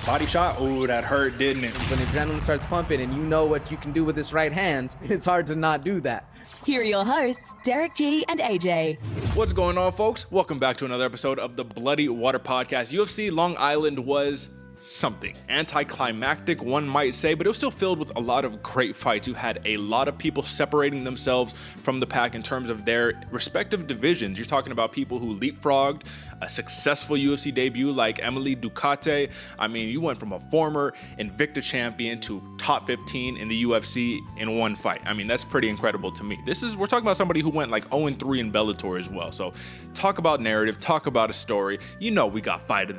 Body shot. Oh, that hurt, didn't it? When adrenaline starts pumping and you know what you can do with this right hand, it's hard to not do that. Here are your hosts, Derick G and AJ. What's going on, folks? Welcome back to another episode of the Bloody Water Podcast. UFC Long Island was something anticlimactic, one might say, but it was still filled with a lot of great fights. You had a lot of people separating themselves from the pack in terms of their respective divisions. You're talking about people who leapfrogged a successful UFC debut like Emily Ducote. I mean, you went from a former Invicta champion to top 15 in the UFC in one fight. I mean, that's pretty incredible to me. We're talking about somebody who went like 0-3 in Bellator as well. So talk about narrative, talk about a story. You know, we got fighter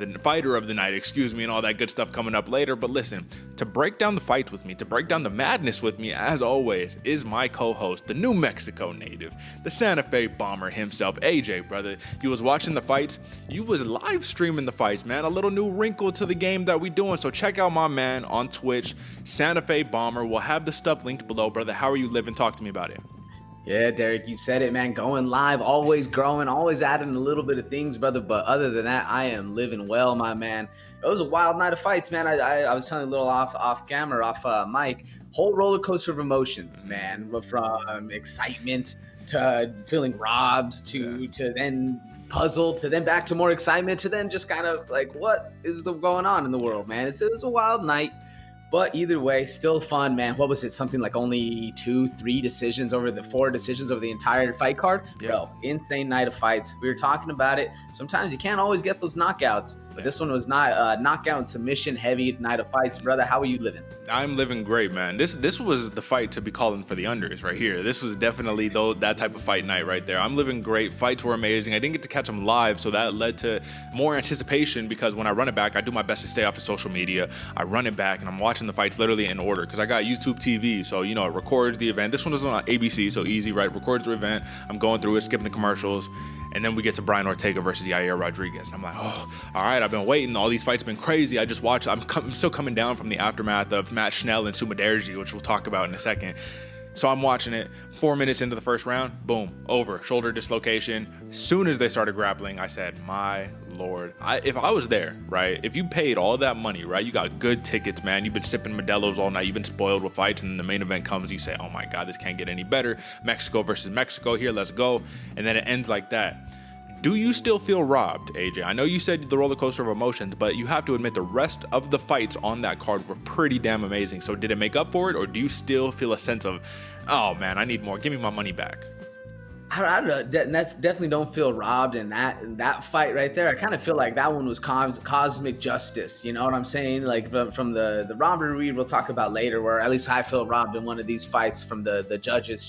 of the night, and all that good stuff coming up later. But listen, to break down the fights with me, to break down the madness with me, as always, is my co-host, the New Mexico native, the Santa Fe bomber himself, AJ, brother. You was watching the fights. You was live streaming the fights, man. A little new wrinkle to the game that we doing. So check out my man on Twitch, Santa Fe Bomber. We'll have the stuff linked below, brother. How are you living? Talk to me about it. Yeah, Derick, you said it, man. Going live, always growing, always adding a little bit of things, brother. But other than that, I am living well, my man. It was a wild night of fights, man. I was telling a little off camera, off mic. Whole roller coaster of emotions, man. From excitement to feeling robbed to then puzzled to then back to more excitement to then just kind of like, what is going on in the world, man? It was a wild night. But either way, still fun, man. What was it? Something like only 4 decisions over the entire fight card? Yeah. Bro, insane night of fights. We were talking about it. Sometimes you can't always get those knockouts. But this one was not knockout and submission heavy night of fights. Brother, how are you living? I'm living great, man. This was the fight to be calling for the unders right here. This was definitely that type of fight night right there. I'm living great. Fights were amazing. I didn't get to catch them live, so that led to more anticipation because when I run it back, I do my best to stay off of social media. I run it back and I'm watching the fights literally in order because I got YouTube TV, so it records the event. This one is on ABC, so easy, right? Records the event. I'm going through it, skipping the commercials, and then we get to Brian Ortega versus Yair Rodriguez, and I'm like, oh, all right, I've been waiting. All these fights have been crazy. I just watched. I'm still coming down from the aftermath of Schnell and Sumudaerji, which we'll talk about in a second. So I'm watching it. 4 minutes into the first round, boom, over. Shoulder dislocation. As soon as they started grappling, I said, my Lord. If I was there, right, if you paid all that money, right, you got good tickets, man. You've been sipping Modelo's all night. You've been spoiled with fights, and then the main event comes. You say, oh, my God, this can't get any better. Mexico versus Mexico here, let's go. And then it ends like that. Do you still feel robbed, AJ? I know you said the roller coaster of emotions, but you have to admit the rest of the fights on that card were pretty damn amazing. So did it make up for it, or do you still feel a sense of, oh man, I need more, give me my money back? I don't know. Definitely don't feel robbed in that fight right there. I kind of feel like that one was cosmic justice. You know what I'm saying? Like from the robbery we'll talk about later, where at least I feel robbed in one of these fights from the judges'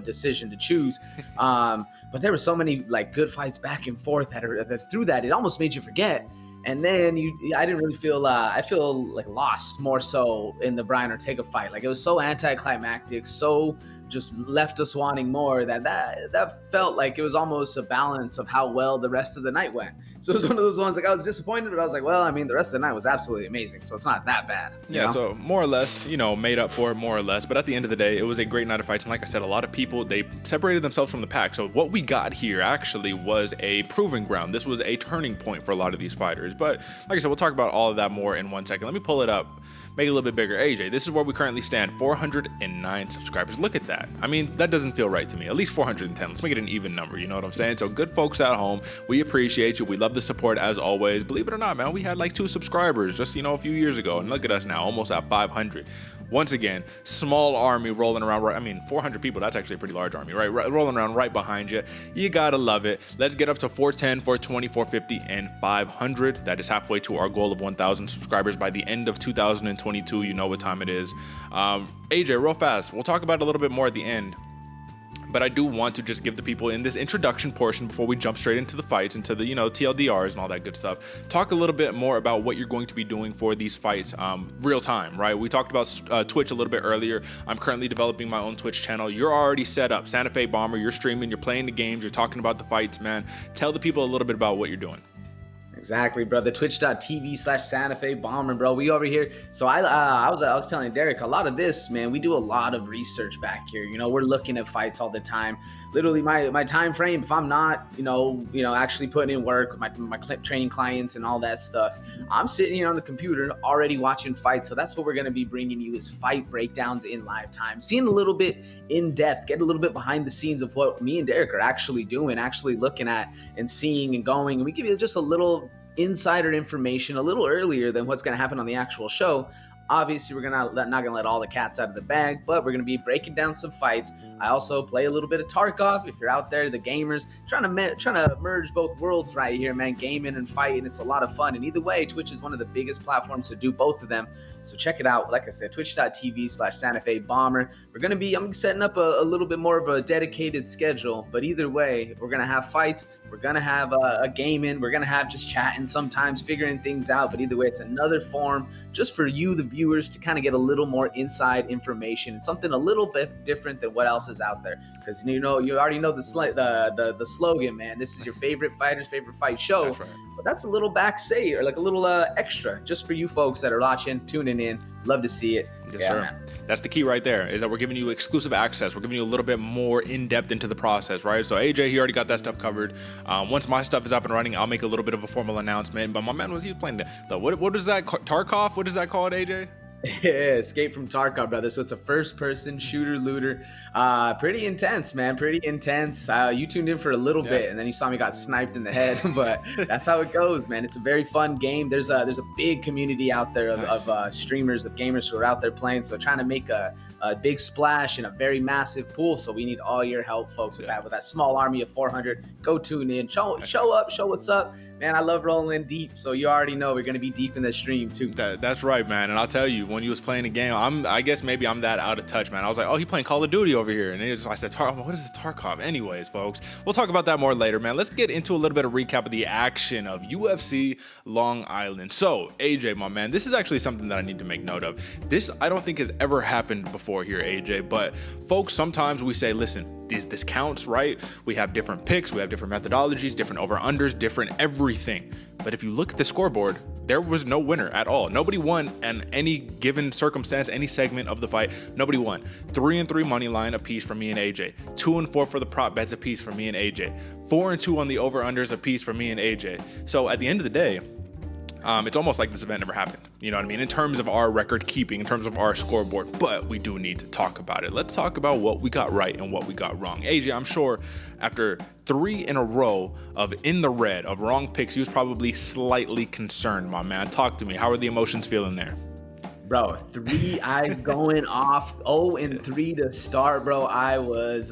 decision to choose. But there were so many like good fights back and forth that through that it almost made you forget. And then I didn't really feel. I feel like lost more so in the Brian Ortega fight. Like it was so anticlimactic, so just left us wanting more that felt like it was almost a balance of how well the rest of the night went. So it was one of those ones like I was disappointed, but I was like, well, I mean, the rest of the night was absolutely amazing, so it's not that bad. Yeah, so more or less, made up for it more or less. But at the end of the day, it was a great night of fights. And like I said, a lot of people, they separated themselves from the pack. So what we got here actually was a proving ground. This was a turning point for a lot of these fighters. But like I said, we'll talk about all of that more in 1 second. Let me pull it up. Make it a little bit bigger. AJ, this is where we currently stand. 409 subscribers. Look at that. I mean, that doesn't feel right to me. At least 410. Let's make it an even number. You know what I'm saying? So good folks at home, we appreciate you. We love the support as always. Believe it or not, man, we had like 2 subscribers just, a few years ago. And look at us now, almost at 500. Once again, small army rolling around. 400 people, that's actually a pretty large army, right? Rolling around right behind you. You gotta love it. Let's get up to 410, 420, 450, and 500. That is halfway to our goal of 1,000 subscribers by the end of 2022. You know what time it is. AJ, real fast, we'll talk about it a little bit more at the end. But I do want to just give the people in this introduction portion before we jump straight into the fights, into the, TLDRs and all that good stuff, talk a little bit more about what you're going to be doing for these fights real time, right? We talked about Twitch a little bit earlier. I'm currently developing my own Twitch channel. You're already set up. Santa Fe Bomber, you're streaming, you're playing the games, you're talking about the fights, man. Tell the people a little bit about what you're doing. Exactly, bro. The twitch.tv/Santa Fe Bomber, bro. We over here. So I was telling Derick, a lot of this, man, we do a lot of research back here. You know, we're looking at fights all the time. Literally, my time frame, if I'm not, actually putting in work, my training clients and all that stuff, I'm sitting here on the computer already watching fights. So that's what we're going to be bringing you is fight breakdowns in live time, seeing a little bit in depth, get a little bit behind the scenes of what me and Derick are actually doing, actually looking at and seeing and going. And we give you just a little insider information a little earlier than what's going to happen on the actual show. Obviously, we're not gonna let all the cats out of the bag, but we're gonna be breaking down some fights. I also play a little bit of Tarkov. If you're out there, the gamers trying to merge both worlds right here, man. Gaming and fighting, it's a lot of fun. And either way, Twitch is one of the biggest platforms to do both of them. So check it out. Like I said, twitch.tv/Santa Fe Bomber. I'm setting up a little bit more of a dedicated schedule, but either way, we're gonna have fights. We're gonna have a gaming. We're gonna have just chatting sometimes, figuring things out. But either way, it's another form just for you, the viewers, to kind of get a little more inside information and something a little bit different than what else is out there. Because you already know the slogan, man. This is your favorite fighter's favorite fight show. That's right. But that's a little backstage or like a little extra just for you folks that are watching, tuning in. Love to see it. Yes, sir. Man. That's the key right there, is that we're giving you exclusive access. We're giving you a little bit more in-depth into the process, right? So AJ, he already got that stuff covered. Once my stuff is up and running, I'll make a little bit of a formal announcement. But my man he was playing what is that? Tarkov? What is that called, AJ? Yeah, Escape from Tarkov, brother. So it's a first-person shooter looter. Pretty intense, man. Pretty intense. You tuned in for a little bit, and then you saw me got sniped in the head. But that's how it goes, man. It's a very fun game. There's a big community out there of streamers, of gamers who are out there playing. So trying to make a big splash in a very massive pool. So we need all your help, folks, with that small army of 400. Go tune in. Show up. Show what's up. Man, I love rolling in deep. So you already know we're going to be deep in the stream, too. That's right, man. And I'll tell you, when you was playing the game, I guess maybe I'm that out of touch, man. I was like, oh, he playing Call of Duty over here. And I said, what is Tarkov? Anyways, folks, we'll talk about that more later, man. Let's get into a little bit of recap of the action of UFC Long Island. So, AJ, my man, this is actually something that I need to make note of. This, I don't think has ever happened before here, AJ. But, folks, sometimes we say, listen, this counts, right? We have different picks, we have different methodologies, different over-unders, different everything. But if you look at the scoreboard, there was no winner at all. Nobody won in any given circumstance, any segment of the fight. Nobody won. 3-3 money line apiece for me and AJ. 2-4 for the prop bets apiece for me and AJ. 4-2 on the over-unders apiece for me and AJ. So at the end of the day, it's almost like this event never happened. You know what I mean? In terms of our record keeping, in terms of our scoreboard, but we do need to talk about it. Let's talk about what we got right and what we got wrong. AJ, I'm sure after 3 in a row of in the red of wrong picks, he was probably slightly concerned, my man. Talk to me. How are the emotions feeling there? Bro, 3 I'm going off 0-3 to start, bro. I was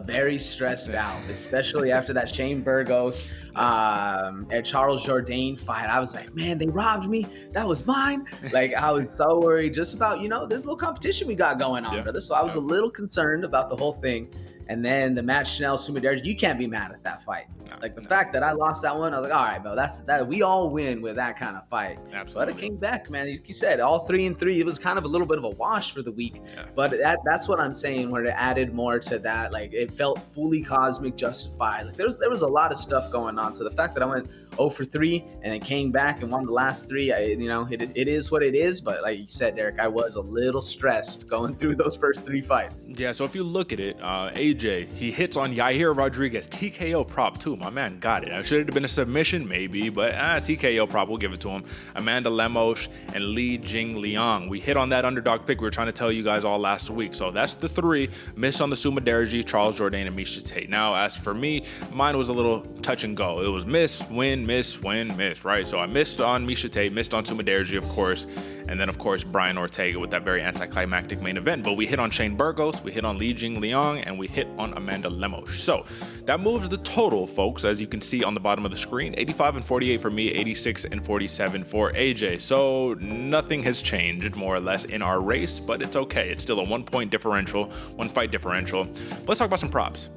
very stressed out, especially after that Shane Burgos and Charles Jourdain fight. I was like, man, they robbed me. That was mine. Like, I was so worried just about, there's a little competition we got going on, brother. So I was a little concerned about the whole thing. And then the match, Schnell Sumudaerji, you can't be mad at that fight. The fact that I lost that one, I was like, all right, bro, that we all win with that kind of fight. Absolutely. But it came back, man. Like you said, all 3-3. It was kind of a little bit of a wash for the week. Yeah. But that's what I'm saying, where it added more to that. Like, it felt fully cosmic justified. Like, there was a lot of stuff going on. So the fact that I went 0-3 and then came back and won the last 3, it is what it is. But like you said, Derick, I was a little stressed going through those first 3 fights. Yeah, so if you look at it, AJ, he hits on Yair Rodriguez, TKO prop too. My man got it. Should it have been a submission? Maybe, but TKO prop, we'll give it to him. Amanda Lemos and Jingliang. We hit on that underdog pick we were trying to tell you guys all last week. So that's the 3. Miss on the Sumudaerji, Charles Jourdain, and Miesha Tate. Now, as for me, mine was a little touch and go. It was miss, win, right? So I missed on Miesha Tate, missed on Sumudaerji, of course, and then, of course, Brian Ortega with that very anticlimactic main event. But we hit on Shane Burgos, we hit on Jingliang, and we hit on Amanda Lemos. So that moves the total, folks, as you can see on the bottom of the screen. 85-48 for me, 86-47 for AJ. So nothing has changed, more or less, in our race, but it's okay. It's still a 1-point differential, 1 fight differential. But let's talk about some props.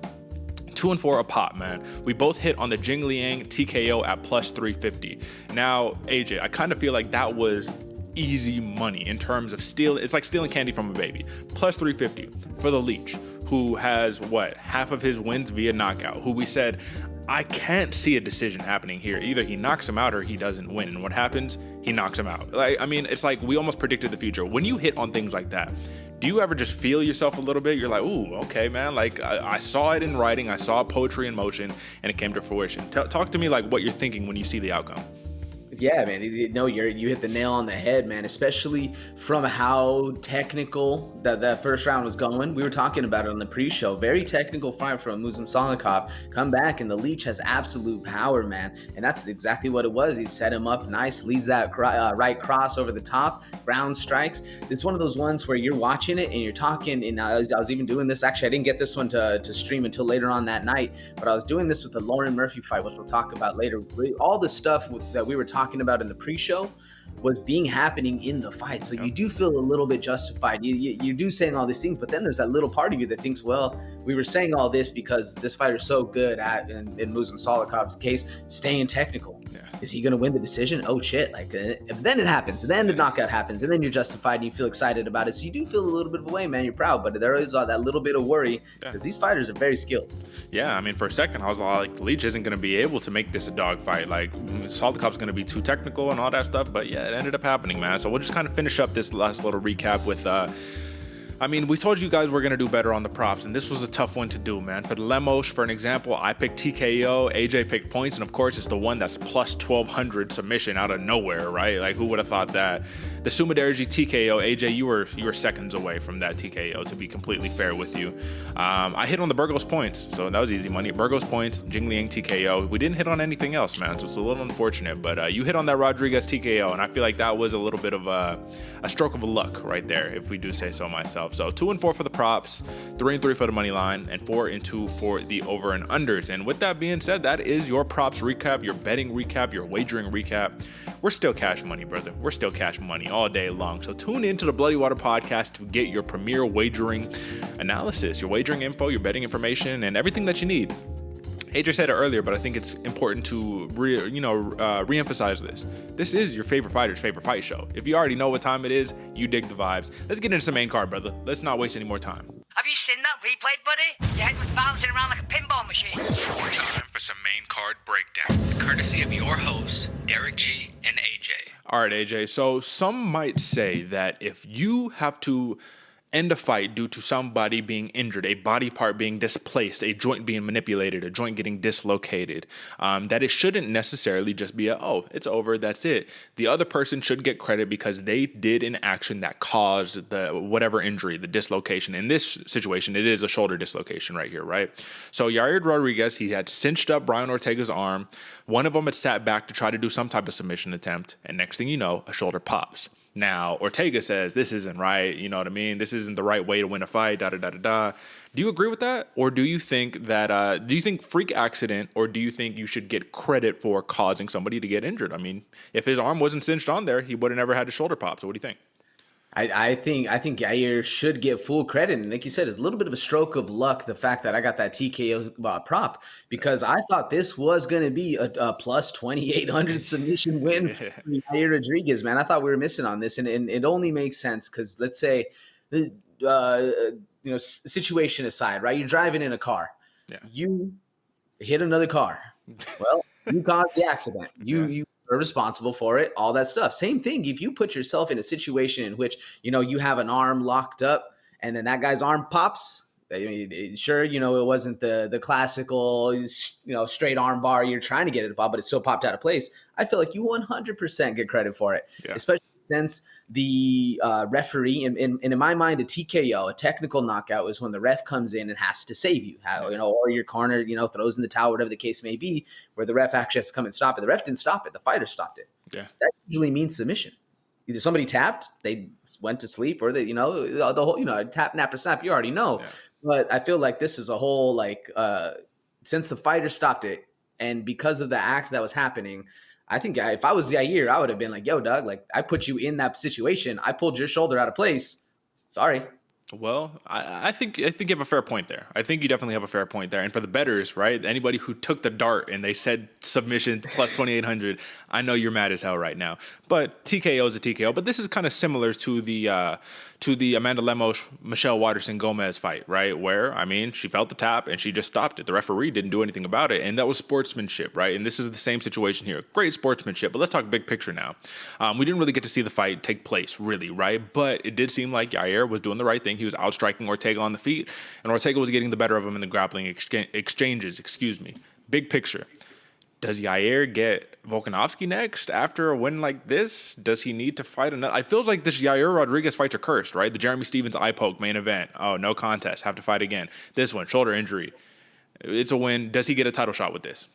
2-4 a pop, man. We both hit on the Jingliang TKO at plus 350. Now, AJ, I kind of feel like that was easy money in terms of it's like stealing candy from a baby. Plus 350 for the Leech, who has half of his wins via knockout, who we said I can't see a decision happening here. Either he knocks him out or he doesn't win. And what happens? He knocks him out. Like, I mean, it's like we almost predicted the future. When you hit on things like that, do you ever just feel yourself a little bit? You're like, ooh, okay, man. Like, I saw it in writing. I saw poetry in motion, and it came to fruition. Talk to me like what you're thinking when you see the outcome. Yeah, man. You hit the nail on the head, man. Especially from how technical that first round was going. We were talking about it on the pre-show. Very technical fight from Salikhov. Come back, and the leech has absolute power, man. And that's exactly what it was. He set him up nice, leads that right cross over the top, ground strikes. It's one of those ones where you're watching it and you're talking. And I was even doing this. Actually, I didn't get this one to stream until later on that night. But I was doing this with the Lauren Murphy fight, which we'll talk about later. All the stuff that we were talking about in the pre-show was happening in the fight. So you do feel a little bit justified. You do saying all these things, but then there's that little part of you that thinks, well, we were saying all this because this fighter's so good at, in Salikhov's case, staying technical. Yeah. Is he going to win the decision? Oh shit. Like, if then it happens, and then the knockout happens, and then you're justified and you feel excited about it. So you do feel a little bit of a way, man. You're proud, but there is that little bit of worry because these fighters are very skilled. Yeah. I mean, for a second, I was like, the Leech isn't going to be able to make this a dogfight. Like, Salikhov's going to be too technical and all that stuff. But yeah, it ended up happening, man. So we'll just kind of finish up this last little recap with, I mean, we told you guys we're going to do better on the props, and this was a tough one to do, man. For the Lemos, for an example, I picked TKO, AJ picked points, and of course, it's the one that's plus 1,200 submission out of nowhere, right? Like, who would have thought that? The Sumudaerji TKO, AJ, you were seconds away from that TKO, to be completely fair with you. I hit on the Burgos points, so that was easy money. Burgos points, Jingliang TKO. We didn't hit on anything else, man, so it's a little unfortunate, but you hit on that Rodriguez TKO, and I feel like that was a little bit of a stroke of luck right there, if we do say so myself. So 2-4 for the props, 3-3 for the money line, and 4-2 for the over and unders. And with that being said, that is your props recap, your betting recap, your wagering recap. We're still cash money, brother. We're still cash money all day long. So tune into the Bloody Water podcast to get your premier wagering analysis, your wagering info, your betting information, and everything that you need. AJ said it earlier, but I think it's important to re-emphasize this. This is your favorite fighter's favorite fight show. If you already know what time it is, you dig the vibes. Let's get into some main card, brother. Let's not waste any more time. Have you seen that replay, buddy? Your head was bouncing around like a pinball machine. Time for some main card breakdown, courtesy of your hosts, Derick G and AJ. All right, AJ. So some might say that if you have to end a fight due to somebody being injured, a body part being displaced, a joint being manipulated, a joint getting dislocated, that it shouldn't necessarily just be it's over, that's it. The other person should get credit because they did an action that caused the whatever injury, the dislocation. In this situation, it is a shoulder dislocation right here, right? So Yair Rodriguez, he had cinched up Brian Ortega's arm. One of them had sat back to try to do some type of submission attempt, and next thing you know, a shoulder pops. Now, Ortega says, this isn't right, you know what I mean? This isn't the right way to win a fight, da-da-da-da-da. Do you agree with that? Or do you think that, do you think freak accident, or do you think you should get credit for causing somebody to get injured? I mean, if his arm wasn't cinched on there, he would have never had a shoulder pop. So what do you think? I think Yair should get full credit. And like you said, it's a little bit of a stroke of luck, the fact that I got that TKO prop, because I thought this was going to be a plus 2,800 submission win for Yair Rodriguez, man. I thought we were missing on this. And it only makes sense because let's say, situation aside, right? You're driving in a car. Yeah. You hit another car. Well, you caused the accident. You are responsible for it, all that stuff. Same thing. If you put yourself in a situation in which, you have an arm locked up and then that guy's arm pops, I mean, sure, it wasn't the classical, straight arm bar you're trying to get it to pop, but it still popped out of place. I feel like you 100% get credit for it, especially since the referee, and in my mind, a TKO, a technical knockout, is when the ref comes in and has to save you, or your corner, throws in the towel, whatever the case may be, where the ref actually has to come and stop it. The ref didn't stop it. The fighter stopped it. Yeah. That usually means submission. Either somebody tapped, they went to sleep, or they, the whole, tap, nap, or snap, you already know. Yeah. But I feel like this is a whole, since the fighter stopped it, and because of the act that was happening, I think if I was Yair, I would have been like, yo, Doug, I put you in that situation. I pulled your shoulder out of place. Sorry. Well, I think you have a fair point there. I think you definitely have a fair point there. And for the bettors, right? Anybody who took the dart and they said submission plus 2,800, I know you're mad as hell right now. But TKO is a TKO. But this is kind of similar to the Amanda Lemos Michelle Waterson-Gomez fight, right? Where she felt the tap and she just stopped it. The referee didn't do anything about it, and that was sportsmanship, right? And this is the same situation here. Great sportsmanship. But let's talk big picture now. We didn't really get to see the fight take place, really, right? But it did seem like Yair was doing the right thing. He was outstriking Ortega on the feet, and Ortega was getting the better of him in the grappling exchanges. Big picture. Does Yair get Volkanovski next after a win like this? Does he need to fight another? I feels like this Yair Rodriguez fights are cursed, right? The Jeremy Stevens eye poke main event. Oh, no contest. Have to fight again. This one, shoulder injury. It's a win. Does he get a title shot with this?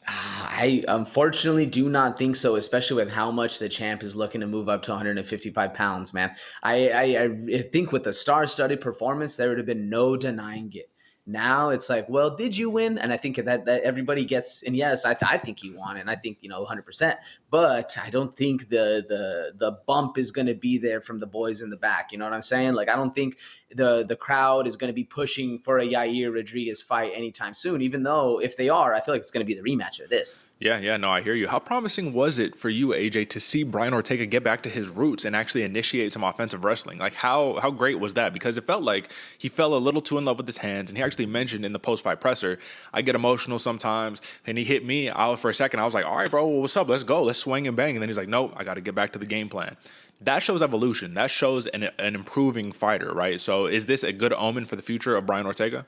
I unfortunately do not think so, especially with how much the champ is looking to move up to 155 pounds, man. I think with the star-studded performance, there would have been no denying it. Now it's like, well, did you win? And I think that everybody gets, and yes, I think he won, and I think 100%. But I don't think the bump is going to be there from the boys in the back. You know what I'm saying? Like, I don't think the crowd is going to be pushing for a Yair Rodriguez fight anytime soon. Even though if they are, I feel like it's going to be the rematch of this. Yeah, no, I hear you. How promising was it for you, AJ, to see Brian Ortega get back to his roots and actually initiate some offensive wrestling? Like, how great was that? Because it felt like he fell a little too in love with his hands, and he actually mentioned in the post-fight presser, I get emotional sometimes, and he hit me. For a second, I was like, all right, bro, what's up? Let's go. Let's swing and bang. And then he's like, nope, I got to get back to the game plan. That shows evolution. That shows an improving fighter, right? So is this a good omen for the future of Brian Ortega?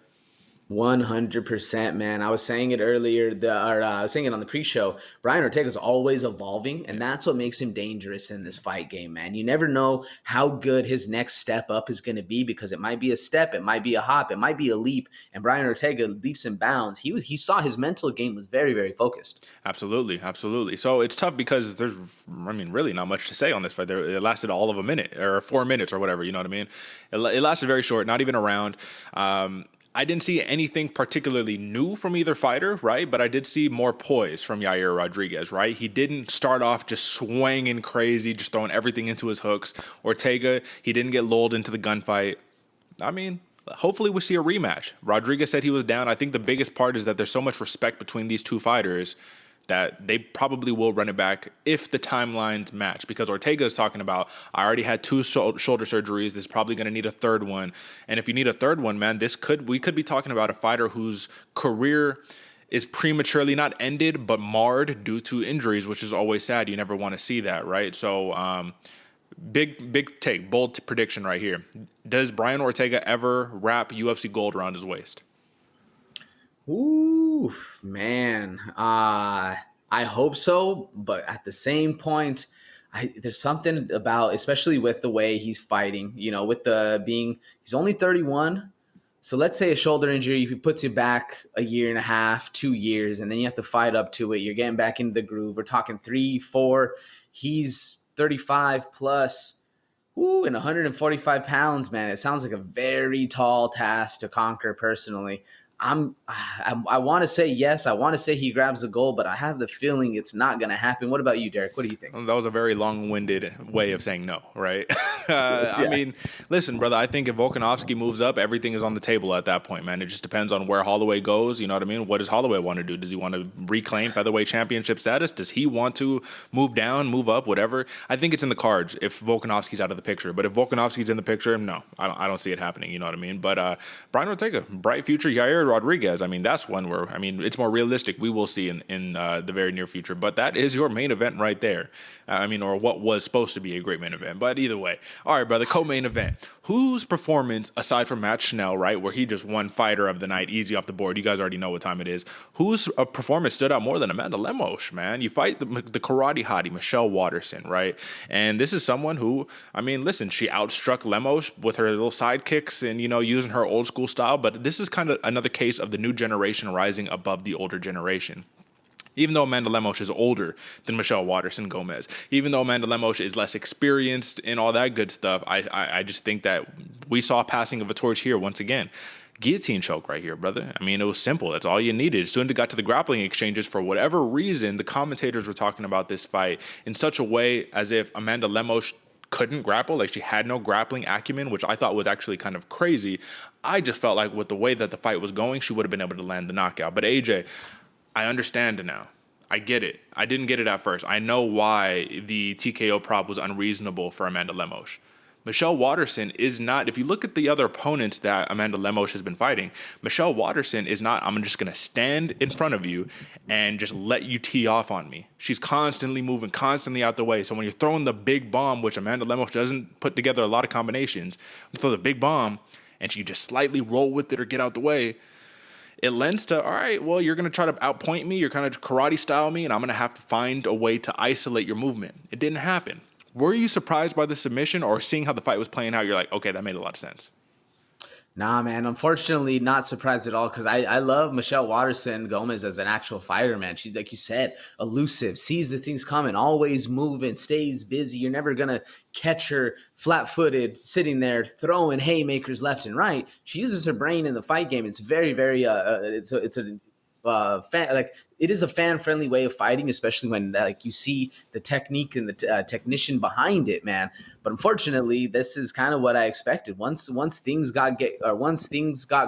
100%, man. I was saying it earlier, I was saying it on the pre-show. Brian Ortega is always evolving, and that's what makes him dangerous in this fight game, man. You never know how good his next step up is going to be, because it might be a step, it might be a hop, it might be a leap. And Brian Ortega leaps and bounds. He saw his mental game was very, very focused. Absolutely. So it's tough because there's, really not much to say on this fight. It lasted all of a minute or 4 minutes or whatever. You know what I mean? It lasted very short, not even a round. I didn't see anything particularly new from either fighter, right? But I did see more poise from Yair Rodriguez, right? He didn't start off just swinging crazy, just throwing everything into his hooks. Ortega, he didn't get lulled into the gunfight. Hopefully we see a rematch. Rodriguez said he was down. I think the biggest part is that there's so much respect between these two fighters that they probably will run it back if the timelines match, because Ortega is talking about, I already had 2 shoulder surgeries. This is probably going to need a third one. And if you need a third one, man, we could be talking about a fighter whose career is prematurely not ended, but marred due to injuries, which is always sad. You never want to see that, right? So, big take, bold prediction right here. Does Brian Ortega ever wrap UFC gold around his waist? Ooh, man. I hope so, but at the same point, there's something about, especially with the way he's fighting, with he's only 31. So let's say a shoulder injury, if he puts you back a year and a half, 2 years, and then you have to fight up to it. You're getting back into the groove. We're talking 3, 4. He's 35 plus. Ooh, and 145 pounds, man. It sounds like a very tall task to conquer personally. I want to say yes. I want to say he grabs the goal, but I have the feeling it's not going to happen. What about you, Derick? What do you think? That was a very long-winded way of saying no, right? Listen, brother, I think if Volkanovski moves up, everything is on the table at that point, man. It just depends on where Holloway goes. You know what I mean? What does Holloway want to do? Does he want to reclaim featherweight championship status? Does he want to move down, move up, whatever? I think it's in the cards if Volkanovski's out of the picture. But if Volkanovski's in the picture, no, I don't see it happening. You know what I mean? But Brian Ortega, bright future. Yair Rodriguez, that's one where, it's more realistic. We will see in the very near future. But that is your main event right there. Or what was supposed to be a great main event. But either way. All right, brother, co-main event. Whose performance, aside from Matt Schnell, right, where he just won fighter of the night, easy off the board. You guys already know what time it is. Whose performance stood out more than Amanda Lemos, man? You fight the karate hottie, Michelle Waterson, right? And this is someone who, listen, she outstruck Lemos with her little sidekicks and, using her old school style. But this is kind of another case of the new generation rising above the older generation. Even though Amanda Lemos is older than Michelle Waterson-Gomez, even though Amanda Lemos is less experienced and all that good stuff, I just think that we saw a passing of a torch here once again. Guillotine choke right here, brother. It was simple. That's all you needed. As soon as it got to the grappling exchanges, for whatever reason, the commentators were talking about this fight in such a way as if Amanda Lemos couldn't grapple. Like, she had no grappling acumen, which I thought was actually kind of crazy. I just felt like with the way that the fight was going, she would have been able to land the knockout. But AJ, I understand it now. I get it. I didn't get it at first. I know why the TKO prop was unreasonable for Amanda Lemos. Michelle Waterson is not, if you look at the other opponents that Amanda Lemos has been fighting, Michelle Waterson is not, I'm just going to stand in front of you and just let you tee off on me. She's constantly moving, constantly out the way. So when you're throwing the big bomb, which Amanda Lemos doesn't put together a lot of combinations, you throw the big bomb and she just slightly roll with it or get out the way, it lends to, all right, well, you're going to try to outpoint me, you're kind of karate style me, and I'm going to have to find a way to isolate your movement. It didn't happen. Were you surprised by the submission, or seeing how the fight was playing out, you're like, okay, that made a lot of sense? Nah, man, unfortunately not surprised at all, because I love Michelle Waterson-Gomez as an actual fighter, man. She's, like you said, elusive, sees the things coming, always moving, stays busy. You're never going to catch her flat-footed, sitting there, throwing haymakers left and right. She uses her brain in the fight game. It's very, very, it is a fan-friendly way of fighting, especially when like you see the technique and the technician behind it, man. But unfortunately, this is kind of what I expected. Once things got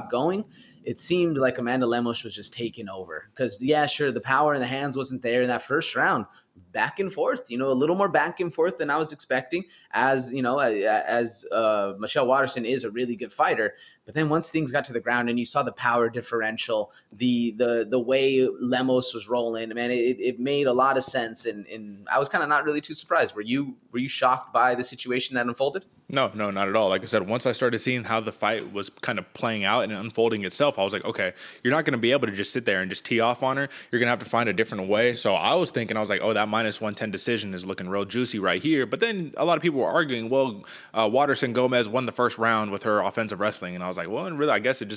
going, it seemed like Amanda Lemos was just taking over. Because yeah, sure, the power in the hands wasn't there in that first round. Back and forth, a little more back and forth than I was expecting. As Michelle Waterson is a really good fighter, but then once things got to the ground and you saw the power differential, the way Lemos was rolling, man, it made a lot of sense, and I was kind of not really too surprised. Were you shocked by the situation that unfolded? No, not at all. Like I said, once I started seeing how the fight was kind of playing out and unfolding itself, I was like, okay, you're not going to be able to just sit there and just tee off on her. You're going to have to find a different way. So I was like, oh, that minus 110 decision is looking real juicy right here. But then a lot of people were arguing, well, Waterson-Gomez won the first round with her offensive wrestling. And I was like, well, and really, I guess it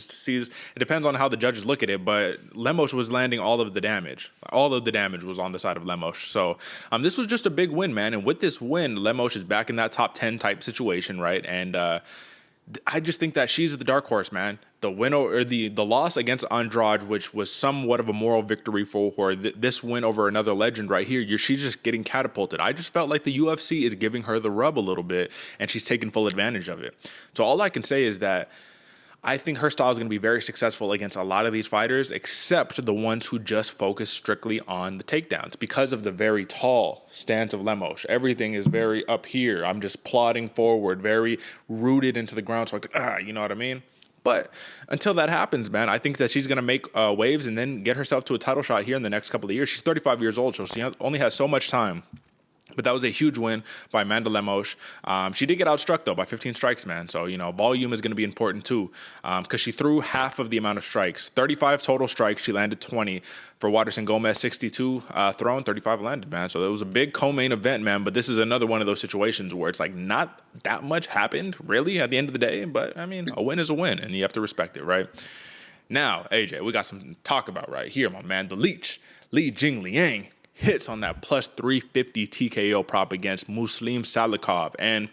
depends on how the judges look at it. But Lemos was landing all of the damage. All of the damage was on the side of Lemos. So this was just a big win, man. And with this win, Lemos is back in that top 10 type situation, right? And I just think that she's the dark horse, man. The win or the loss against Andrade, which was somewhat of a moral victory for her, this win over another legend right here, she's just getting catapulted. I just felt like the UFC is giving her the rub a little bit, and she's taking full advantage of it. So all I can say is that I think her style is going to be very successful against a lot of these fighters, except the ones who just focus strictly on the takedowns because of the very tall stance of Lemos. Everything is very up here. I'm just plodding forward, very rooted into the ground. So you know what I mean? But until that happens, man, I think that she's going to make waves and then get herself to a title shot here in the next couple of years. She's 35 years old, so she only has so much time. But that was a huge win by Amanda Lemos. She did get outstruck, though, by 15 strikes, man. So, volume is going to be important, too, because she threw half of the amount of strikes. 35 total strikes. She landed 20. For Waterson-Gomez, 62 thrown, 35 landed, man. So it was a big co-main event, man. But this is another one of those situations where it's like not that much happened, really, at the end of the day. But, I mean, a win is a win, and you have to respect it, right? Now, AJ, we got something to talk about right here, my man. The Leech, Jingliang, hits on that plus 350 TKO prop against Muslim Salikhov. And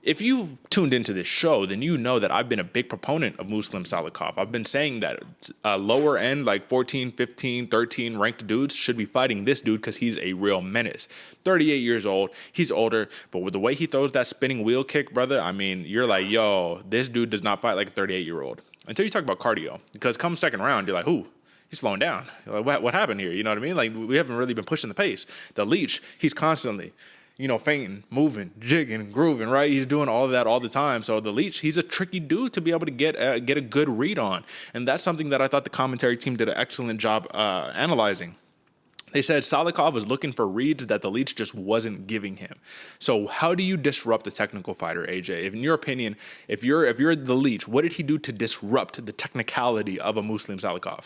if you've tuned into this show, then you know that I've been a big proponent of Muslim Salikhov. I've been saying that lower end, like 14, 15, 13 ranked dudes should be fighting this dude because he's a real menace. 38 years old, he's older, but with the way he throws that spinning wheel kick, brother, I mean, you're like, yo, this dude does not fight like a 38-year-old. Until you talk about cardio, because come second round, you're like, ooh, he's slowing down. Like, what happened here? You know what I mean? Like, we haven't really been pushing the pace. The Leech, he's constantly, feinting, moving, jigging, grooving, right? He's doing all of that all the time. So the Leech, he's a tricky dude to be able to get a good read on. And that's something that I thought the commentary team did an excellent job analyzing. They said Salikhov was looking for reads that the Leech just wasn't giving him. So how do you disrupt a technical fighter, AJ? If, in your opinion, if you're the Leech, what did he do to disrupt the technicality of a Muslim Salikhov?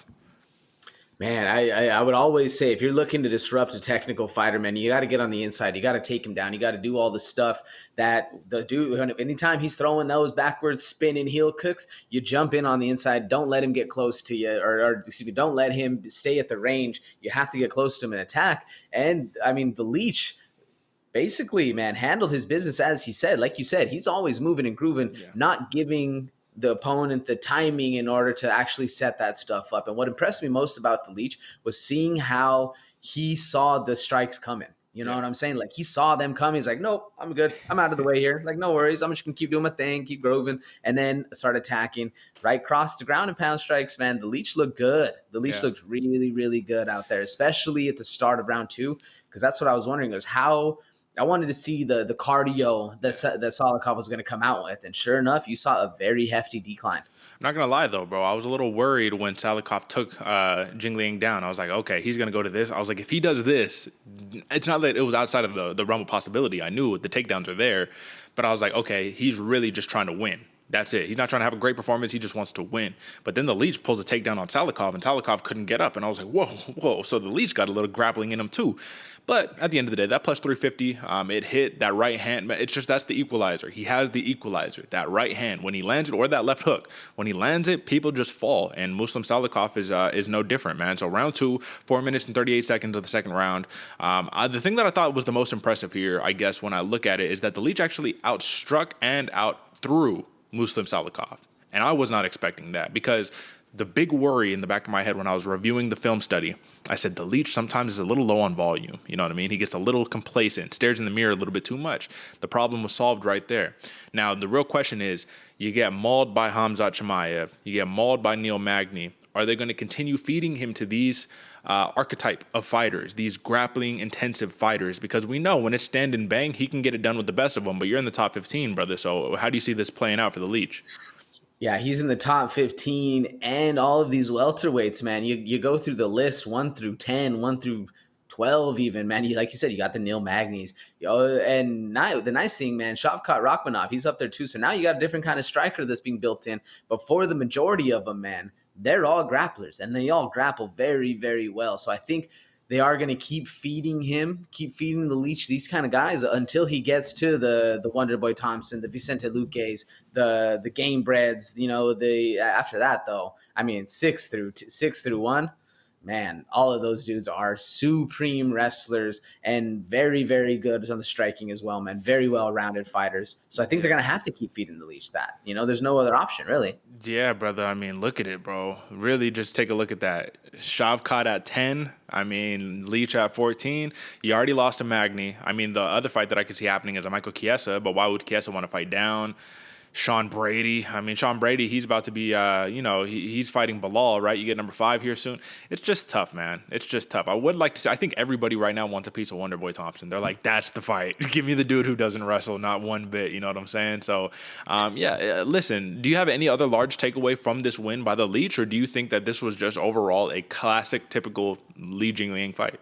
Man, I would always say if you're looking to disrupt a technical fighter, man, you got to get on the inside. You got to take him down. You got to do all the stuff that the dude, anytime he's throwing those backwards spinning heel kicks, you jump in on the inside. Don't let him get close to you or don't let him stay at the range. You have to get close to him and attack. And, I mean, the Leech basically, man, handled his business as he said. Like you said, he's always moving and grooving, not giving the opponent the timing in order to actually set that stuff up. And what impressed me most about the Leech was seeing how he saw the strikes coming. You know what I'm saying? Like he saw them come. He's like, nope, I'm good. I'm out of the way here. Like, no worries. I'm just going to keep doing my thing, keep groving, and then start attacking right across the ground and pound strikes, man. The leech looked good. The leech looks really, really good out there, especially at the start of round 2, because that's what I was wondering is how I wanted to see the cardio that Salikhov was going to come out with. And sure enough, you saw a very hefty decline. I'm not going to lie, though, bro. I was a little worried when Salikhov took Jingliang down. I was like, okay, he's going to go to this. I was like, if he does this, it's not that it was outside of the realm of possibility. I knew the takedowns are there. But I was like, okay, he's really just trying to win. That's it. He's not trying to have a great performance. He just wants to win. But then the leech pulls a takedown on Salikhov, and Salikhov couldn't get up. And I was like, whoa. So the leech got a little grappling in him, too. But at the end of the day, that plus 350, it hit that right hand. It's just that's the equalizer. He has the equalizer, that right hand. When he lands it, or that left hook, when he lands it, people just fall. And Muslim Salikhov is no different, man. So round 2, 4 minutes and 38 seconds of the second round. The thing that I thought was the most impressive here, I guess, when I look at it, is that the leech actually outstruck and outthrew Muslim Salikhov. And I was not expecting that, because the big worry in the back of my head when I was reviewing the film study, I said the leech sometimes is a little low on volume. You know what I mean? He gets a little complacent, stares in the mirror a little bit too much. The problem was solved right there. Now, the real question is, you get mauled by Khamzat Chimaev, you get mauled by Neil Magny. Are they going to continue feeding him to these archetype of fighters, these grappling intensive fighters? Because we know when it's stand and bang, he can get it done with the best of them, but you're in the top 15, brother. So how do you see this playing out for the leech? Yeah, he's in the top 15 and all of these welterweights, man. You go through the list 1 through 10, 1 through 12 even, man. Like you said, you got the Neil Magny's. And now the nice thing, man, Shavkat Rakhmonov, he's up there too. So now you got a different kind of striker that's being built in. But for the majority of them, man, they're all grapplers, and they all grapple very, very well. So I think they are going to keep feeding the leech, these kind of guys, until he gets to the Wonderboy Thompson, the Vicente Luques, the Game Breads. After that, though, I mean, 6 through 1. Man, all of those dudes are supreme wrestlers and very, very good on the striking as well, man. Very well-rounded fighters. So I think they're going to have to keep feeding the leech that. There's no other option, really. Yeah, brother. I mean, look at it, bro. Really, just take a look at that. Shavkat at 10. I mean, Leech at 14. You already lost to Magny. I mean, the other fight that I could see happening is a Michael Chiesa, but why would Chiesa want to fight down? Sean Brady. I mean, Sean Brady, he's about to be, he's fighting Bilal, right? You get number 5 here soon. It's just tough, man. It's just tough. I would like to see, I think everybody right now wants a piece of Wonderboy Thompson. They're like, that's the fight. Give me the dude who doesn't wrestle, not one bit. You know what I'm saying? So, listen, do you have any other large takeaway from this win by the Leech, or do you think that this was just overall a classic, typical Li Jingliang fight?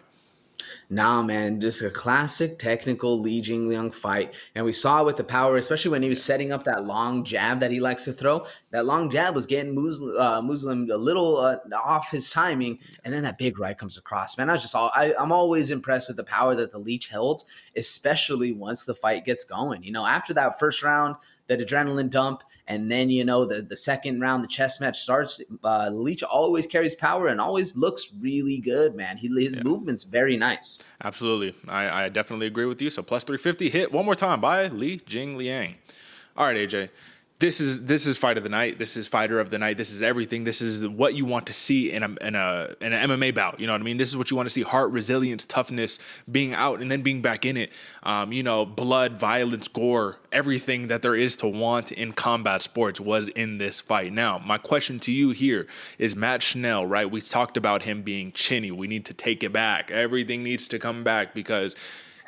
Nah, man, just a classic technical Li Jingliang fight. And we saw it with the power, especially when he was setting up that long jab that he likes to throw. That long jab was getting Muslim a little off his timing. And then that big right comes across. Man, I'm always impressed with the power that the Leech held, especially once the fight gets going. After that first round, that adrenaline dump, and then, the second round, the chess match starts. Leech always carries power and always looks really good, man. His movement's very nice. Absolutely. I definitely agree with you. So plus 350 hit one more time by Li Jingliang. All right, AJ. This is fight of the night. This is fighter of the night. This is everything. This is what you want to see in an MMA bout. You know what I mean? This is what you want to see: heart, resilience, toughness, being out and then being back in it. Blood, violence, gore, everything that there is to want in combat sports was in this fight. Now, my question to you here is Matt Schnell, right? We talked about him being chinny. We need to take it back. Everything needs to come back because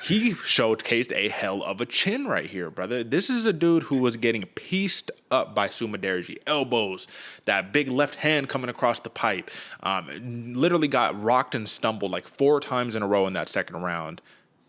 he showcased a hell of a chin right here, brother. This is a dude who was getting pieced up by Sumudaerji. Elbows, that big left hand coming across the pipe. Literally got rocked and stumbled like 4 times in a row in that second round.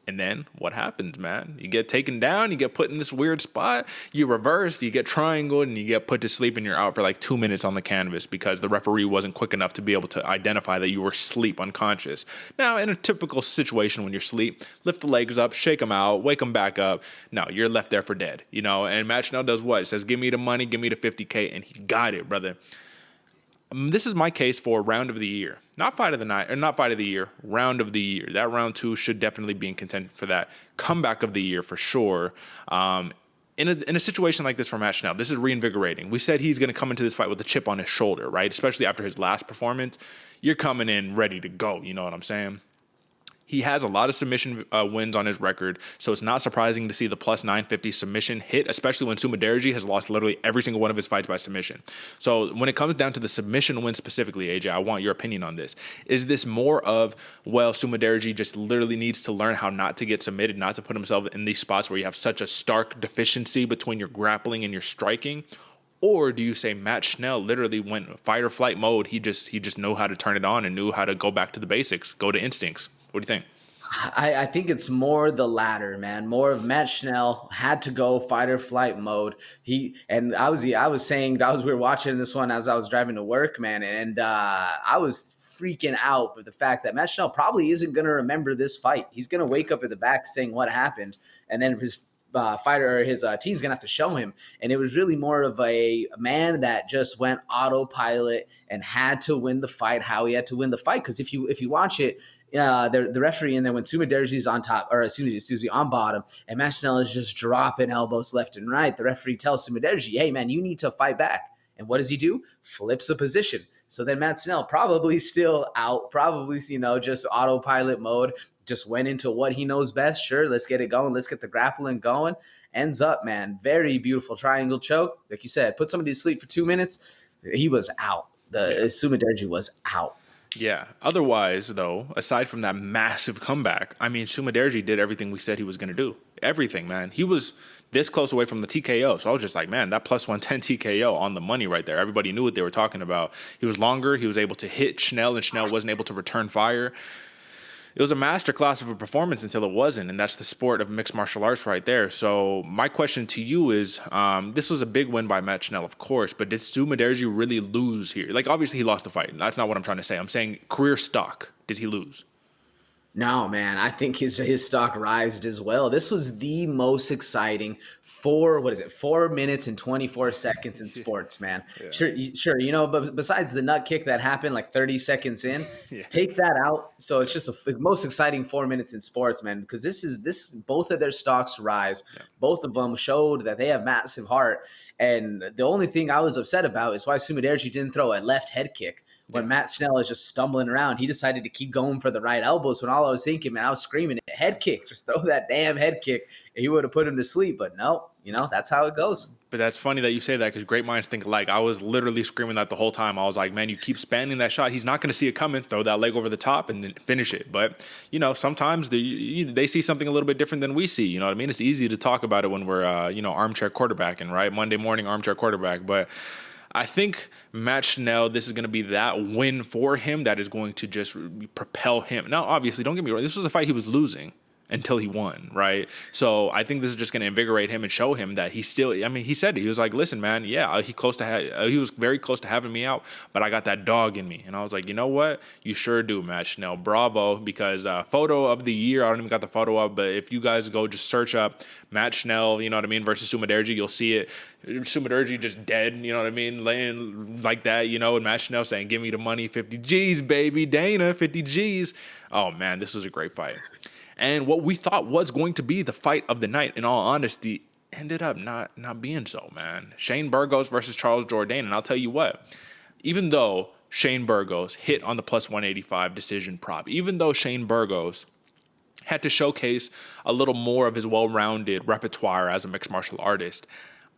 And then what happens, man? You get taken down, you get put in this weird spot, you reverse, you get triangled, and you get put to sleep, and you're out for like 2 minutes on the canvas because the referee wasn't quick enough to be able to identify that you were asleep, unconscious. Now, in a typical situation when you're asleep, lift the legs up, shake them out, wake them back up. No, you're left there for dead, And Matt Schnell does what? It says, give me the money, give me the 50K, and he got it, brother. This is my case for round of the year. Not fight of the night, or not fight of the year, round of the year. That round 2 should definitely be in contention for that. Comeback of the year for sure. In a situation like this for Matt Schnell, this is reinvigorating. We said he's going to come into this fight with a chip on his shoulder, right? Especially after his last performance. You're coming in ready to go, you know what I'm saying? He has a lot of submission wins on his record, so it's not surprising to see the plus 950 submission hit, especially when Sumudaerji has lost literally every single one of his fights by submission. So when it comes down to the submission win specifically, AJ, I want your opinion on this. Is this more of, well, Sumudaerji just literally needs to learn how not to get submitted, not to put himself in these spots where you have such a stark deficiency between your grappling and your striking? Or do you say Matt Schnell literally went fight or flight mode? He just knew how to turn it on and knew how to go back to the basics, go to instincts. What do you think? I think it's more the latter, man. More of Matt Schnell had to go fight or flight mode. We were watching this one as I was driving to work, man, and I was freaking out with the fact that Matt Schnell probably isn't going to remember this fight. He's going to wake up at the back saying what happened, and then his team's gonna have to show him. And it was really more of a man that just went autopilot and had to win the fight how he had to win the fight. Because if you watch it, the referee in there when Sumudaerji's on top, or excuse me, on bottom, and Matt Schnell is just dropping elbows left and right, the referee tells Sumudaerji, hey man, you need to fight back. And what does he do? Flips a position. So then Matt Schnell probably still out, probably, just autopilot mode, just went into what he knows best. Sure, let's get it going. Let's get the grappling going. Ends up, man, very beautiful triangle choke. Like you said, put somebody to sleep for 2 minutes. He was out. Sumudaerji was out. Yeah. Otherwise, though, aside from that massive comeback, I mean, Sumudaerji did everything we said he was going to do. Everything, man. He was this close away from the TKO. So I was just like, man, that plus 110 TKO on the money right there. Everybody knew what they were talking about. He was longer. He was able to hit Schnell, and Schnell wasn't able to return fire. It was a masterclass of a performance until it wasn't, and that's the sport of mixed martial arts right there. So my question to you is, this was a big win by Matt Schnell, of course, but did Sumudaerji really lose here? Like, obviously he lost the fight. That's not what I'm trying to say. I'm saying career stock. Did he lose? No, man, I think his stock rised as well. This was the most exciting 4 minutes and 24 seconds in sports, man. Yeah. Sure, but besides the nut kick that happened like 30 seconds in, take that out. So it's just the most exciting 4 minutes in sports, man, because this both of their stocks rise. Yeah. Both of them showed that they have massive heart. And the only thing I was upset about is why Sumudaerji didn't throw a left head kick. When Matt Schnell is just stumbling around, he decided to keep going for the right elbows. When all I was thinking, man, I was screaming, head kick, just throw that damn head kick. And he would have put him to sleep. But no, that's how it goes. But that's funny that you say that, because great minds think alike. I was literally screaming that the whole time. I was like, man, you keep spamming that shot. He's not going to see it coming. Throw that leg over the top and then finish it. But, sometimes they see something a little bit different than we see. You know what I mean? It's easy to talk about it when we're, armchair quarterbacking, right? Monday morning armchair quarterback. But I think Matt Schnell, this is going to be that win for him that is going to just propel him. Now, obviously, don't get me wrong. This was a fight he was losing until he won, right? So I think this is just going to invigorate him and show him that he said it. He was like, listen, man, yeah, he was very close to having me out, but I got that dog in me. And I was like, you know what? You sure do, Matt Schnell. Bravo, because photo of the year, I don't even got the photo up, but if you guys go just search up Matt Schnell, versus Sumudaerji, you'll see it. Sumudaerji just dead, laying like that, and Matt Schnell saying, give me the money, 50 G's, baby, Dana, 50 G's. Oh, man, this was a great fight. And what we thought was going to be the fight of the night, in all honesty, ended up not being so, man. Shane Burgos versus Charles Jourdain. And I'll tell you what, even though Shane Burgos hit on the plus 185 decision prop, even though Shane Burgos had to showcase a little more of his well-rounded repertoire as a mixed martial artist,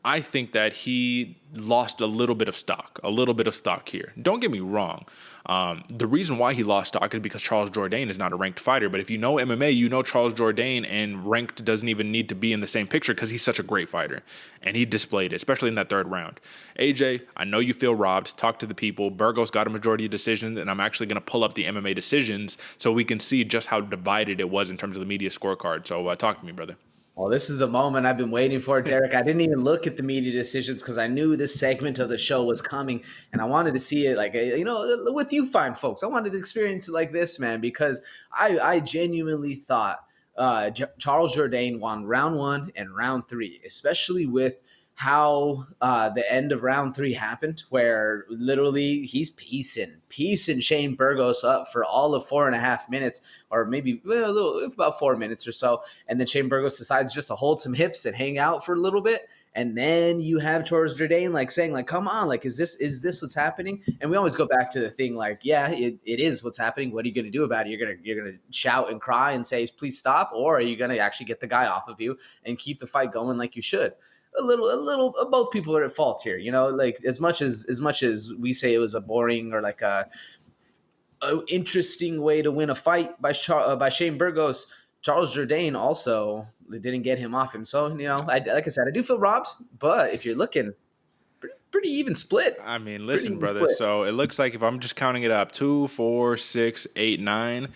I think that he lost a little bit of stock here. Don't get me wrong. The reason why he lost stock is because Charles Jourdain is not a ranked fighter. But if you know MMA, you know Charles Jourdain, and ranked doesn't even need to be in the same picture because he's such a great fighter. And he displayed it, especially in that third round. AJ, I know you feel robbed. Talk to the people. Burgos got a majority of decisions, and I'm actually going to pull up the MMA decisions so we can see just how divided it was in terms of the media scorecard. So talk to me, brother. Well, this is the moment I've been waiting for, Derick. I didn't even look at the media decisions because I knew this segment of the show was coming, and I wanted to see it with you fine folks. I wanted to experience it like this, man, because I genuinely thought Charles Jourdain won round 1 and round 3, especially with how the end of round 3 happened, where literally he's piecing Shane Burgos up for all of 4.5 minutes, or maybe about 4 minutes or so. And then Shane Burgos decides just to hold some hips and hang out for a little bit. And then you have Charles Jourdain like saying like, come on, like, is this what's happening? And we always go back to the thing like, yeah, it is what's happening. What are you going to do about it? You're going to shout and cry and say, please stop. Or are you going to actually get the guy off of you and keep the fight going like you should? A little, both people are at fault here, you know, like as much as we say it was a boring or like a interesting way to win a fight by Shane Burgos, Charles Jourdain also didn't get him off him. So, you know, like I said, I do feel robbed, but if you're looking, pretty even split. I mean, listen, brother. So it looks like if I'm just counting it up, 2, 4, 6, 8, 9,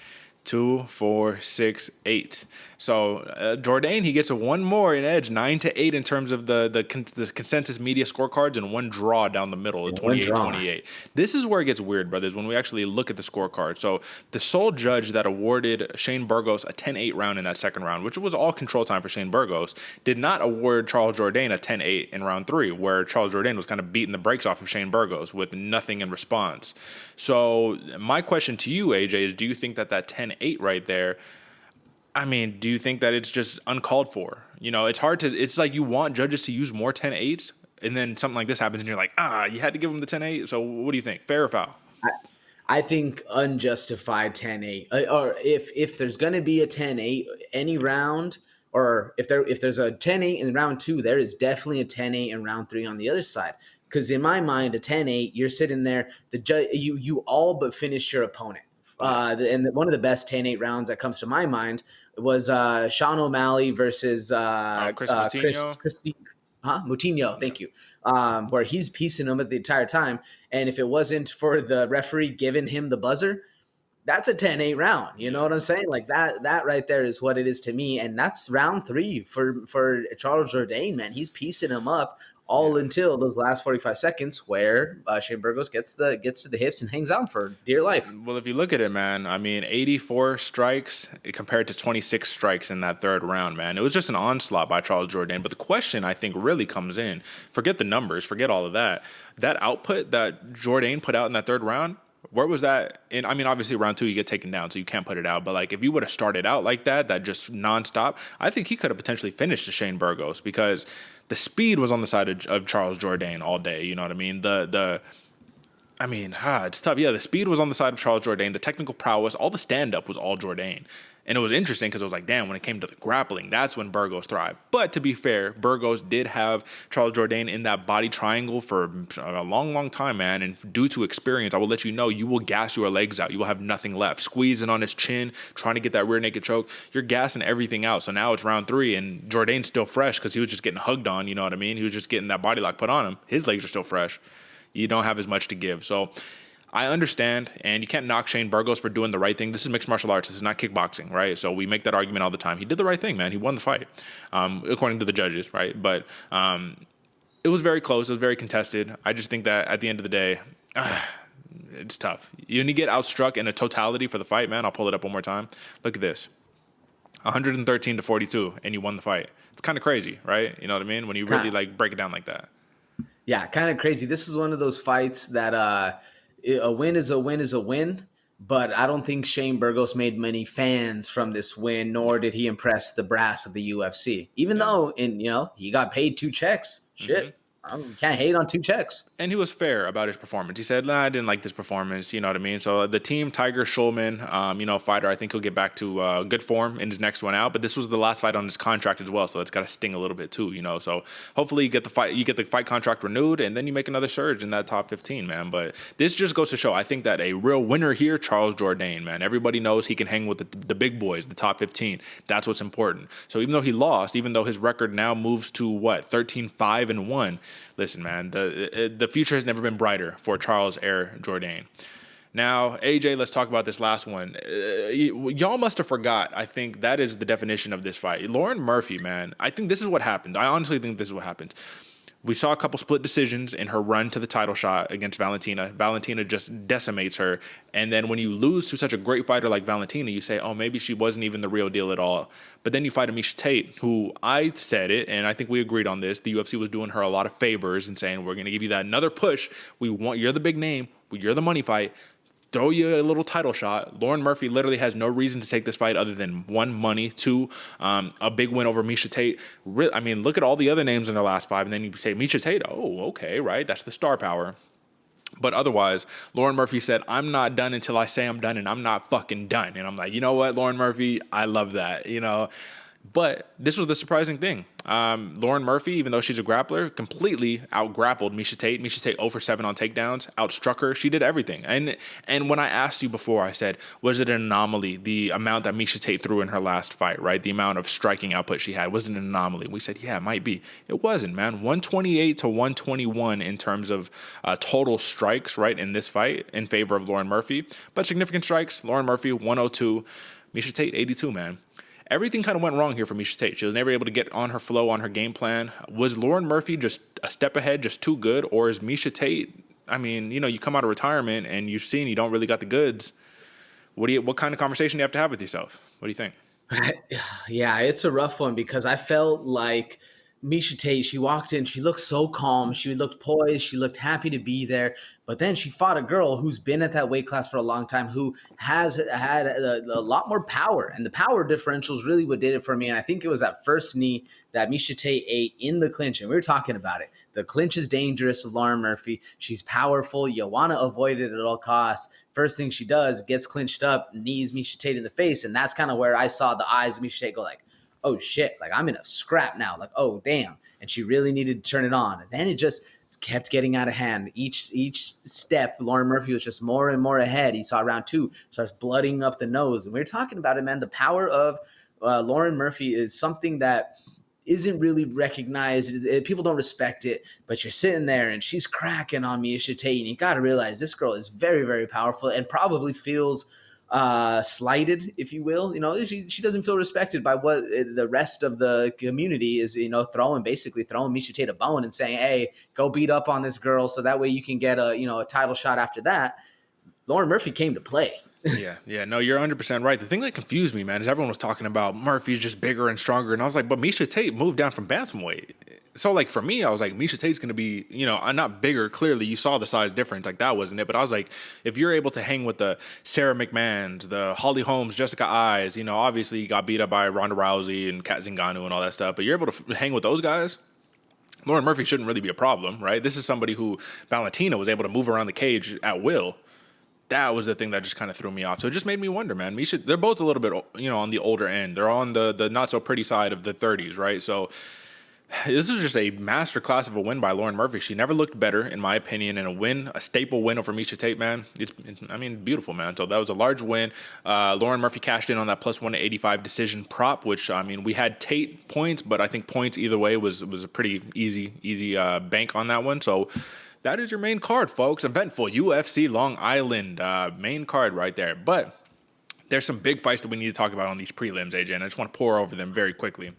2, 4, 6, 8. So Jourdain, he gets a one more in edge, 9-8 in terms of the consensus media scorecards, and one draw down the middle, 28-28. This is where it gets weird, brothers, when we actually look at the scorecard. So the sole judge that awarded Shane Burgos a 10-8 round in that second round, which was all control time for Shane Burgos, did not award Charles Jourdain a 10-8 in round 3, where Charles Jourdain was kind of beating the brakes off of Shane Burgos with nothing in response. So my question to you, AJ, is do you think that 10-8 right there, I mean, do you think that it's just uncalled for? You know, it's like you want judges to use more 10-8s, and then something like this happens, and you're like, you had to give them the 10-8. So what do you think? Fair or foul? I think unjustified 10-8. Or if there's going to be a 10-8 any round, or if there's a 10-8 in round 2, there is definitely a 10-8 in round 3 on the other side. Because in my mind, a 10-8, you're sitting there, the judge, you all but finish your opponent. And one of the best 10-8 rounds that comes to my mind was Sean O'Malley versus Chris Moutinho, thank you, where he's piecing him at the entire time. And if it wasn't for the referee giving him the buzzer, that's a 10-8 round. You know what I'm saying? Like that right there is what it is to me. And that's round 3 for Charles Jourdain, man. He's piecing him up all until those last 45 seconds where Shane Burgos gets to the hips and hangs out for dear life. Well, if you look at it, man, I mean, 84 strikes compared to 26 strikes in that third round, man. It was just an onslaught by Charles Jourdain. But the question, I think, really comes in, forget the numbers, forget all of that. That output that Jourdain put out in that third round, where was that in? I mean, obviously round 2 you get taken down, so you can't put it out. But like if you would have started out like that just nonstop, I think he could have potentially finished the Shane Burgos, because the speed was on the side of Charles Jourdain all day. You know what I mean? It's tough. Yeah, the speed was on the side of Charles Jourdain. The technical prowess, all the stand-up was all Jourdain. And it was interesting because it was like, damn, when it came to the grappling, that's when Burgos thrived. But to be fair, Burgos did have Charles Jourdain in that body triangle for a long, long time, man. And due to experience, I will let you know, you will gas your legs out. You will have nothing left. Squeezing on his chin, trying to get that rear naked choke. You're gassing everything out. So now it's round 3, and Jourdain's still fresh because he was just getting hugged on, you know what I mean? He was just getting that body lock put on him. His legs are still fresh. You don't have as much to give. So I understand, and you can't knock Shane Burgos for doing the right thing. This is mixed martial arts. This is not kickboxing, right? So we make that argument all the time. He did the right thing, man. He won the fight, according to the judges, right? But it was very close. It was very contested. I just think that at the end of the day, it's tough. You need to get outstruck in a totality for the fight, man. I'll pull it up one more time. Look at this. 113-42, and you won the fight. It's kind of crazy, right? You know what I mean? When you really like break it down like that. Yeah, kind of crazy. This is one of those fights that a win is a win, but I don't think Shane Burgos made many fans from this win, nor did he impress the brass of the UFC. Even though, he got paid 2 checks. Shit. Can't hate on 2 checks. And he was fair about his performance. He said, I didn't like this performance. You know what I mean? So the team, Tiger Schulman, fighter, I think he'll get back to good form in his next one out. But this was the last fight on his contract as well. So that's got to sting a little bit too, So hopefully you get the fight contract renewed, and then you make another surge in that top 15, man. But this just goes to show, I think that a real winner here, Charles Jourdain, man. Everybody knows he can hang with the big boys, the top 15. That's what's important. So even though he lost, even though his record now moves to 13-5-1, listen, man, the future has never been brighter for Charles Jourdain. Now, AJ, let's talk about this last one. Y'all must have forgot. I think that is the definition of this fight. Lauren Murphy, man, I think this is what happened. I honestly think this is what happened. We saw a couple split decisions in her run to the title shot against Valentina. Valentina just decimates her. And then when you lose to such a great fighter like Valentina, you say, oh, maybe she wasn't even the real deal at all. But then you fight a Miesha Tate, who I said it, and I think we agreed on this. The UFC was doing her a lot of favors and saying, we're going to give you that another push. You're the big name. You're the money fight. throw you a little title shot. Lauren Murphy literally has no reason to take this fight other than one, money, two, a big win over Miesha Tate. I mean, look at all the other names in their last five, and then you say Miesha Tate. Oh, okay, right? That's the star power. But otherwise, Lauren Murphy said, I'm not done until I say I'm done, and I'm not fucking done. And I'm like, you know what, Lauren Murphy, I love that, you know. But this was the surprising thing. Lauren Murphy, even though she's a grappler, completely out-grappled Miesha Tate. Miesha Tate 0 for 7 on takedowns, outstruck her. She did everything. And when I asked you before, I said, was it an anomaly, the amount that Miesha Tate threw in her last fight, right? The amount of striking output she had. Was it an anomaly? We said, yeah, it might be. It wasn't, man. 128 to 121 in terms of total strikes, right, in this fight in favor of Lauren Murphy. But significant strikes, Lauren Murphy, 102. Miesha Tate, 82, man. Everything kind of went wrong here for Miesha Tate. She was never able to get on her flow, on her game plan. Was Lauren Murphy just a step ahead, just too good? Or is Miesha Tate, I mean, you know, you come out of retirement and you've seen you don't really got the goods. What kind of conversation do you have to have with yourself? What do you think? Yeah, it's a rough one because I felt like Miesha Tate, she walked in, she looked so calm, she looked poised, she looked happy to be there. But then she fought a girl who's been at that weight class for a long time, who has had a lot more power. And the power differential is really what did it for me. And I think it was that first knee that Miesha Tate ate in the clinch. And we were talking about it. The clinch is dangerous with Lauren Murphy. She's powerful. You want to avoid it at all costs. First thing she does, gets clinched up, knees Miesha Tate in the face. And that's kind of where I saw the eyes of Miesha Tate go like, oh shit, like I'm in a scrap now. Like, oh damn. And she really needed to turn it on. And then it just kept getting out of hand. Each step, Lauren Murphy was just more and more ahead. He saw round two, starts blooding up the nose. And we were talking about it, man. The power of Lauren Murphy is something that isn't really recognized. People don't respect it, but you're sitting there and she's cracking on Miesha Tate. And you got to realize this girl is very, very powerful and probably feels slighted, if you will. You know, she doesn't feel respected by what the rest of the community is, you know, throwing Miesha Tate a bone and saying, hey, go beat up on this girl so that way you can get a title shot after that. Lauren Murphy came to play. Yeah, no, you're 100% right. The thing that confused me, man, is everyone was talking about Murphy's just bigger and stronger, and I was like, but Miesha Tate moved down from bantamweight. So, like, for me, I was like, Miesha Tate's going to be, you know, not bigger. Clearly, you saw the size difference. Like, that wasn't it. But I was like, if you're able to hang with the Sarah McMahons, the Holly Holmes, Jessica Eyes, you know, obviously you got beat up by Ronda Rousey and Kat Zingano and all that stuff, but you're able to hang with those guys, Lauren Murphy shouldn't really be a problem, right? This is somebody who Valentina was able to move around the cage at will. That was the thing that just kind of threw me off. So it just made me wonder, man. Miesha, they're both a little bit, you know, on the older end. They're on the not so pretty side of the 30s, right? So this is just a masterclass of a win by Lauren Murphy. She never looked better, in my opinion, and a staple win over Miesha Tate, man. It's beautiful, man. So that was a large win. Lauren Murphy cashed in on that plus 185 decision prop, which, I mean, we had Tate points, but I think points either way was a pretty easy bank on that one. So that is your main card, folks. Eventful UFC Long Island main card right there. But there's some big fights that we need to talk about on these prelims, AJ, and I just want to pour over them very quickly.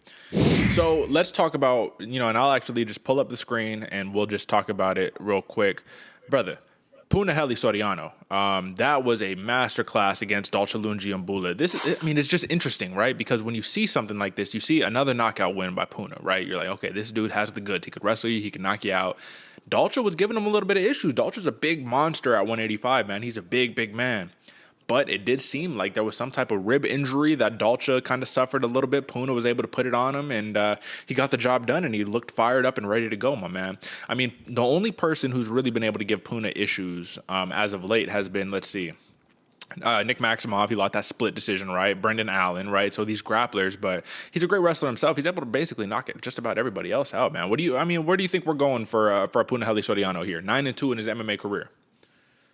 So let's talk about, you know, and I'll actually just pull up the screen and we'll just talk about it real quick. Brother, Punahele Soriano, that was a masterclass against Dalcha Lungiambula. It's just interesting, right? Because when you see something like this, you see another knockout win by Puna, right? You're like, okay, this dude has the goods. He could wrestle you. He can knock you out. Dalcha was giving him a little bit of issues. Dalcha's a big monster at 185, man. He's a big man. But it did seem like there was some type of rib injury that Dalcha kind of suffered a little bit. Puna was able to put it on him, and he got the job done, and he looked fired up and ready to go, my man. I mean, the only person who's really been able to give Puna issues as of late has been, let's see, Nick Maximov. He lost that split decision, right? Brendan Allen, right? So these grapplers, but he's a great wrestler himself. He's able to basically knock it just about everybody else out, man. Where do you think we're going for Punahele Soriano here? 9-2 in his MMA career.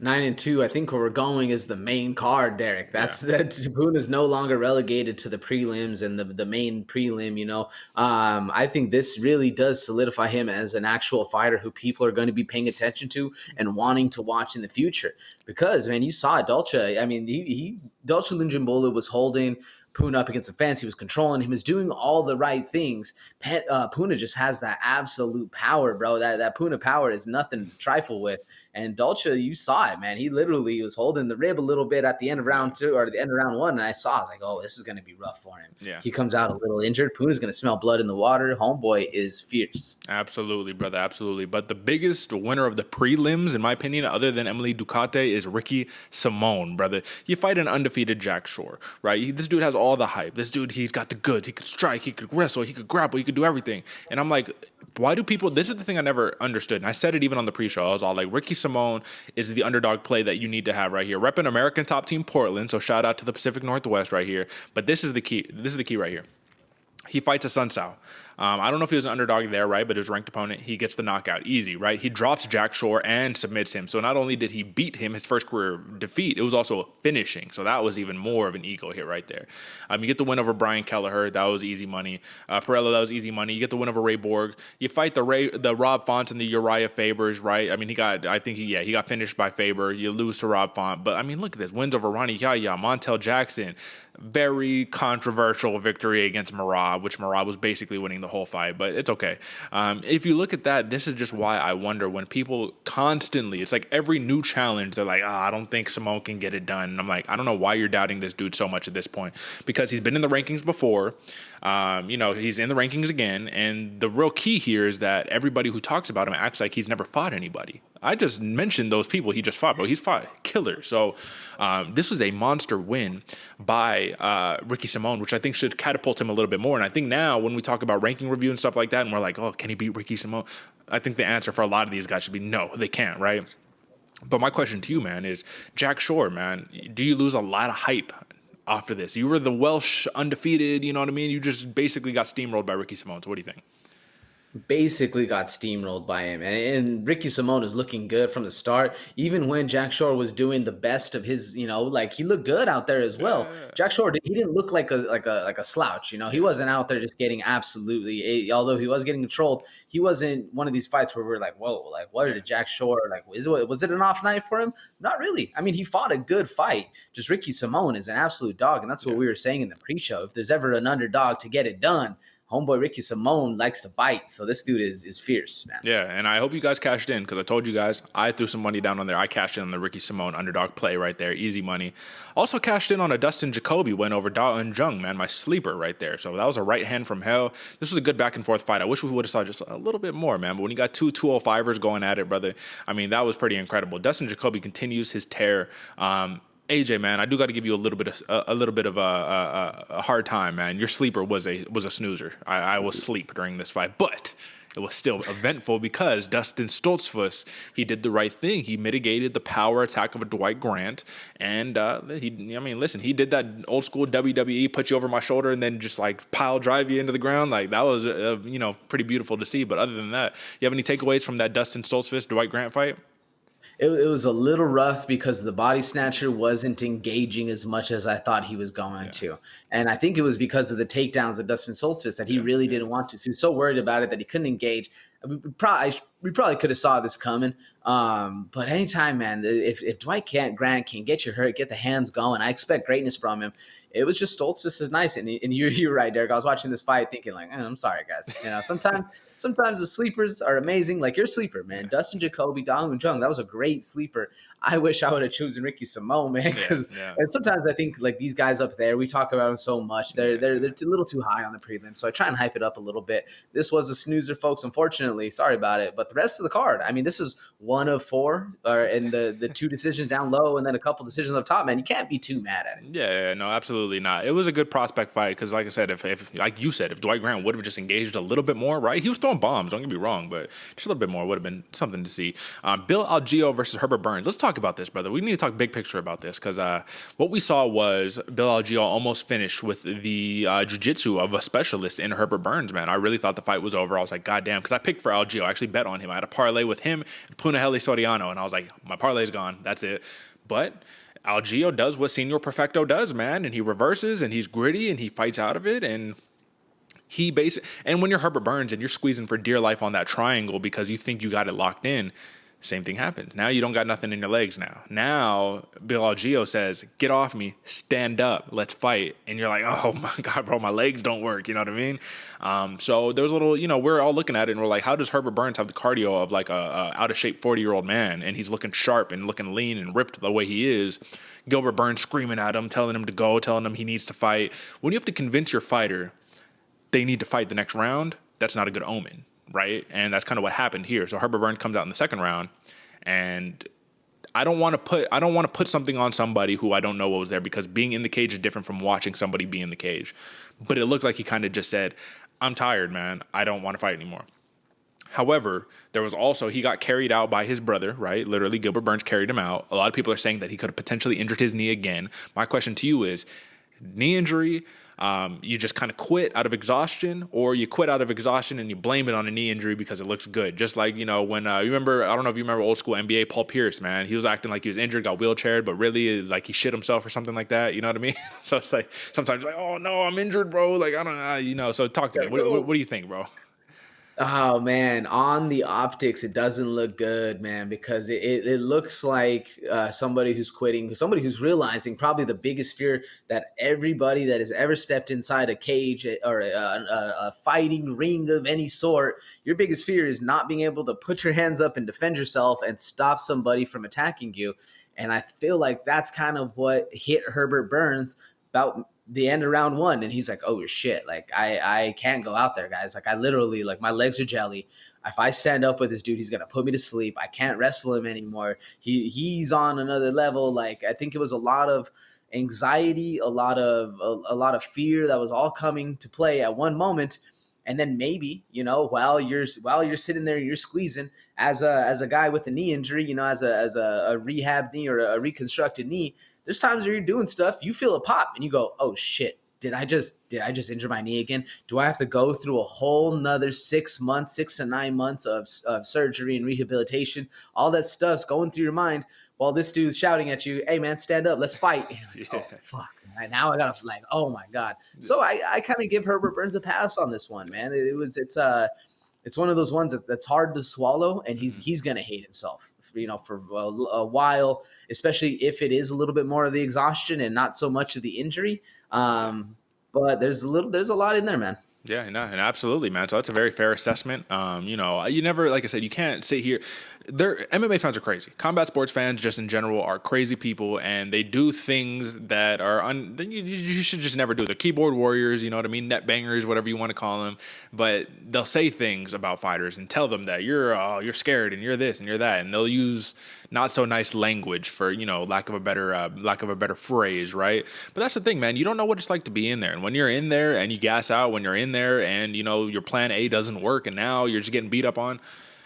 9-2. I think where we're going is the main card, Derick. That Puna's no longer relegated to the prelims and the main prelim. You know, I think this really does solidify him as an actual fighter who people are going to be paying attention to and wanting to watch in the future. Because, man, you saw Dalcha. I mean, Dalcha Lungiambula was holding Puna up against the fence. He was controlling. He was doing all the right things. Puna just has that absolute power, bro. That Puna power is nothing to trifle with. And Dalcha, you saw it, man. He literally was holding the rib a little bit at the end of round 2 or the end of round 1. And I was like, oh, this is going to be rough for him. Yeah. He comes out a little injured. Puna's going to smell blood in the water. Homeboy is fierce. Absolutely, brother. Absolutely. But the biggest winner of the prelims, in my opinion, other than Emily Ducote, is Ricky Simón, brother. You fight an undefeated Jack Shore, right? This dude has all the hype. This dude, he's got the goods. He could strike. He could wrestle. He could grapple. He could do everything. And I'm like, why do people, this is the thing I never understood. And I said it even on the pre-show. I was all like, Ricky Simón is the underdog play that you need to have right here. Repping American top team Portland. So shout out to the Pacific Northwest right here. But this is the key. This is the key right here. He fights a Sun Sao. I don't know if he was an underdog there, right? But his ranked opponent, he gets the knockout easy, right? He drops Jack Shore and submits him. So not only did he beat him, his first career defeat, it was also finishing. So that was even more of an ego hit right there. You get the win over Brian Kelleher. That was easy money. Perello, that was easy money. You get the win over Ray Borg. You fight the Rob Font and the Uriah Fabers, right? I mean, he got finished by Faber. You lose to Rob Font. But I mean, look at this. Wins over Ronnie Yaya, Montel Jackson. Very controversial victory against Marab, which Marab was basically winning the whole fight, but it's okay. If you look at that, this is just why I wonder when people constantly, it's like every new challenge, they're like, I don't think Simón can get it done. And I'm like, I don't know why you're doubting this dude so much at this point, because he's been in the rankings before. He's in the rankings again. And the real key here is that everybody who talks about him acts like he's never fought anybody. I just mentioned those people he just fought, bro. He's fought killers. So this was a monster win by Ricky Simón, which I think should catapult him a little bit more. And I think now when we talk about ranking review and stuff like that, and we're like, oh, can he beat Ricky Simón? I think the answer for a lot of these guys should be no, they can't, right? But my question to you, man, is Jack Shore, man, do you lose a lot of hype after this? You were the Welsh undefeated, you know what I mean? You just basically got steamrolled by Ricky Simón. So what do you think? Basically got steamrolled by him. And Ricky Simón is looking good from the start. Even when Jack Shore was doing the best of his, he looked good out there as well. Yeah. Jack Shore, he didn't look like a slouch. He wasn't out there just getting although he was getting controlled, he wasn't one of these fights where we're like, whoa, like what did Jack Shore, was it an off night for him? Not really. I mean, he fought a good fight. Just Ricky Simón is an absolute dog. And that's what we were saying in the pre-show. If there's ever an underdog to get it done, homeboy Ricky Simón likes to bite, so this dude is fierce, man. Yeah, and I hope you guys cashed in, because I told you guys I threw some money down on there. I cashed in on the Ricky Simón underdog play right there, easy money. Also cashed in on a Dustin Jacoby win over Dalcha and Jung, man, my sleeper right there. So that was a right hand from hell. This was a good back and forth fight. I wish we would have saw just a little bit more, man. But when you got two 205ers going at it, brother, I mean, that was pretty incredible. Dustin Jacoby continues his tear. AJ, man, I do got to give you a little bit of a hard time, man. Your sleeper was a snoozer. I was asleep during this fight, but it was still eventful because Dustin Stoltzfus, he did the right thing. He mitigated the power attack of a Dwight Grant, and he did that old school WWE, put you over my shoulder and then just like pile drive you into the ground. Like that was pretty beautiful to see. But other than that, you have any takeaways from that Dustin Stoltzfus Dwight Grant fight? It was a little rough because the body snatcher wasn't engaging as much as I thought he was going to. And I think it was because of the takedowns of Dustin Stoltzfus that he really didn't want to. So he was so worried about it that he couldn't engage. We probably could have saw this coming. But anytime, man, if Dwight Grant can get you hurt, get the hands going, I expect greatness from him. It was just Stoltzfus is nice. And you're right, Derick. I was watching this fight thinking like, I'm sorry, guys. Sometimes the sleepers are amazing. Like your sleeper, man. Dustin Jacoby, Dalcha Jung, that was a great sleeper. I wish I would have chosen Ricky Simón, man. And sometimes I think like these guys up there, we talk about them so much. They're a little too high on the prelim. So I try and hype it up a little bit. This was a snoozer, folks. Unfortunately, sorry about it. But the rest of the card, I mean, this is one of four, and the two decisions down low, and then a couple decisions up top. Man, you can't be too mad at it. Yeah, no, absolutely not. It was a good prospect fight because, like I said, if like you said, if Dwight Grant would have just engaged a little bit more, right? He was throwing bombs. Don't get me wrong, but just a little bit more would have been something to see. Bill Algeo versus Herbert Burns. Let's talk about this, brother. We need to talk big picture about this because what we saw was Bill Algeo almost finished with the jiu-jitsu of a specialist in Herbert Burns, man. I really thought the fight was over. I was like, God damn, because I picked for Algeo. I actually bet on him. I had a parlay with him and Punahele Soriano, and I was like, my parlay's gone. That's it. But Algeo does what Senor Perfecto does, man, and he reverses and he's gritty and he fights out of it, and and when you're Herbert Burns and you're squeezing for dear life on that triangle because you think you got it locked in, Same thing happens. Now you don't got nothing in your legs now. Now Biagio says, get off me, stand up, let's fight. And you're like, oh my God, bro, my legs don't work. You know what I mean? So there was a little, we're all looking at it and we're like, how does Herbert Burns have the cardio of like a out of shape 40-year-old man? And he's looking sharp and looking lean and ripped the way he is. Gilbert Burns screaming at him, telling him to go, telling him he needs to fight. When you have to convince your fighter they need to fight the next round, that's not a good omen. Right. And that's kind of what happened here. So Herbert Burns comes out in the second round, and I don't want to put something on somebody who I don't know what was there, because being in the cage is different from watching somebody be in the cage. But it looked like he kind of just said, I'm tired, man. I don't want to fight anymore. However, there was also, he got carried out by his brother, right? Literally, Gilbert Burns carried him out. A lot of people are saying that he could have potentially injured his knee again. My question to you is, knee injury, you just kind of quit out of exhaustion, or you quit out of exhaustion and you blame it on a knee injury because it looks good. Just like, when you remember, I don't know if you remember old school NBA Paul Pierce, man. He was acting like he was injured, got wheelchaired, but really like he shit himself or something like that. You know what I mean? So it's like, sometimes like, oh no, I'm injured, bro. Like, I don't know, so talk to me. What do you think, bro? Oh man, on the optics, it doesn't look good, man, because it looks like somebody who's quitting, somebody who's realizing probably the biggest fear that everybody that has ever stepped inside a cage or a fighting ring of any sort, your biggest fear is not being able to put your hands up and defend yourself and stop somebody from attacking you. And I feel like that's kind of what hit Herbert Burns about the end of round one. And he's like, oh shit, like I can't go out there, guys. Like I literally, like my legs are jelly. If I stand up with this dude, he's gonna put me to sleep. I can't wrestle him anymore. He's on another level. Like I think it was a lot of anxiety, a lot of fear that was all coming to play at one moment. And then maybe, while you're sitting there, you're squeezing as a guy with a knee injury, as a rehab knee or a reconstructed knee. There's times where you're doing stuff, you feel a pop and you go, oh shit, did I just injure my knee again? Do I have to go through a whole nother 6 to 9 months of surgery and rehabilitation? All that stuff's going through your mind while this dude's shouting at you, hey man, stand up, let's fight. Yeah. Oh fuck. Right, now I gotta like, oh my God. So I kind of give Herbert Burns a pass on this one, man. It's one of those ones that's hard to swallow, and he's gonna hate himself, for a while, especially if it is a little bit more of the exhaustion and not so much of the injury. But there's a lot in there, man. Yeah, no, and absolutely, man. So that's a very fair assessment. You never, like I said, you can't sit here. MMA fans are crazy. Combat sports fans, just in general, are crazy people, and they do things that are you should just never do. They're keyboard warriors, you know what I mean, net bangers, whatever you want to call them. But they'll say things about fighters and tell them that you're scared and you're this and you're that, and they'll use not so nice language for lack of a better phrase, right? But that's the thing, man. You don't know what it's like to be in there, and when you're in there and you gas out, when you're in there and your plan A doesn't work, and now you're just getting beat up on.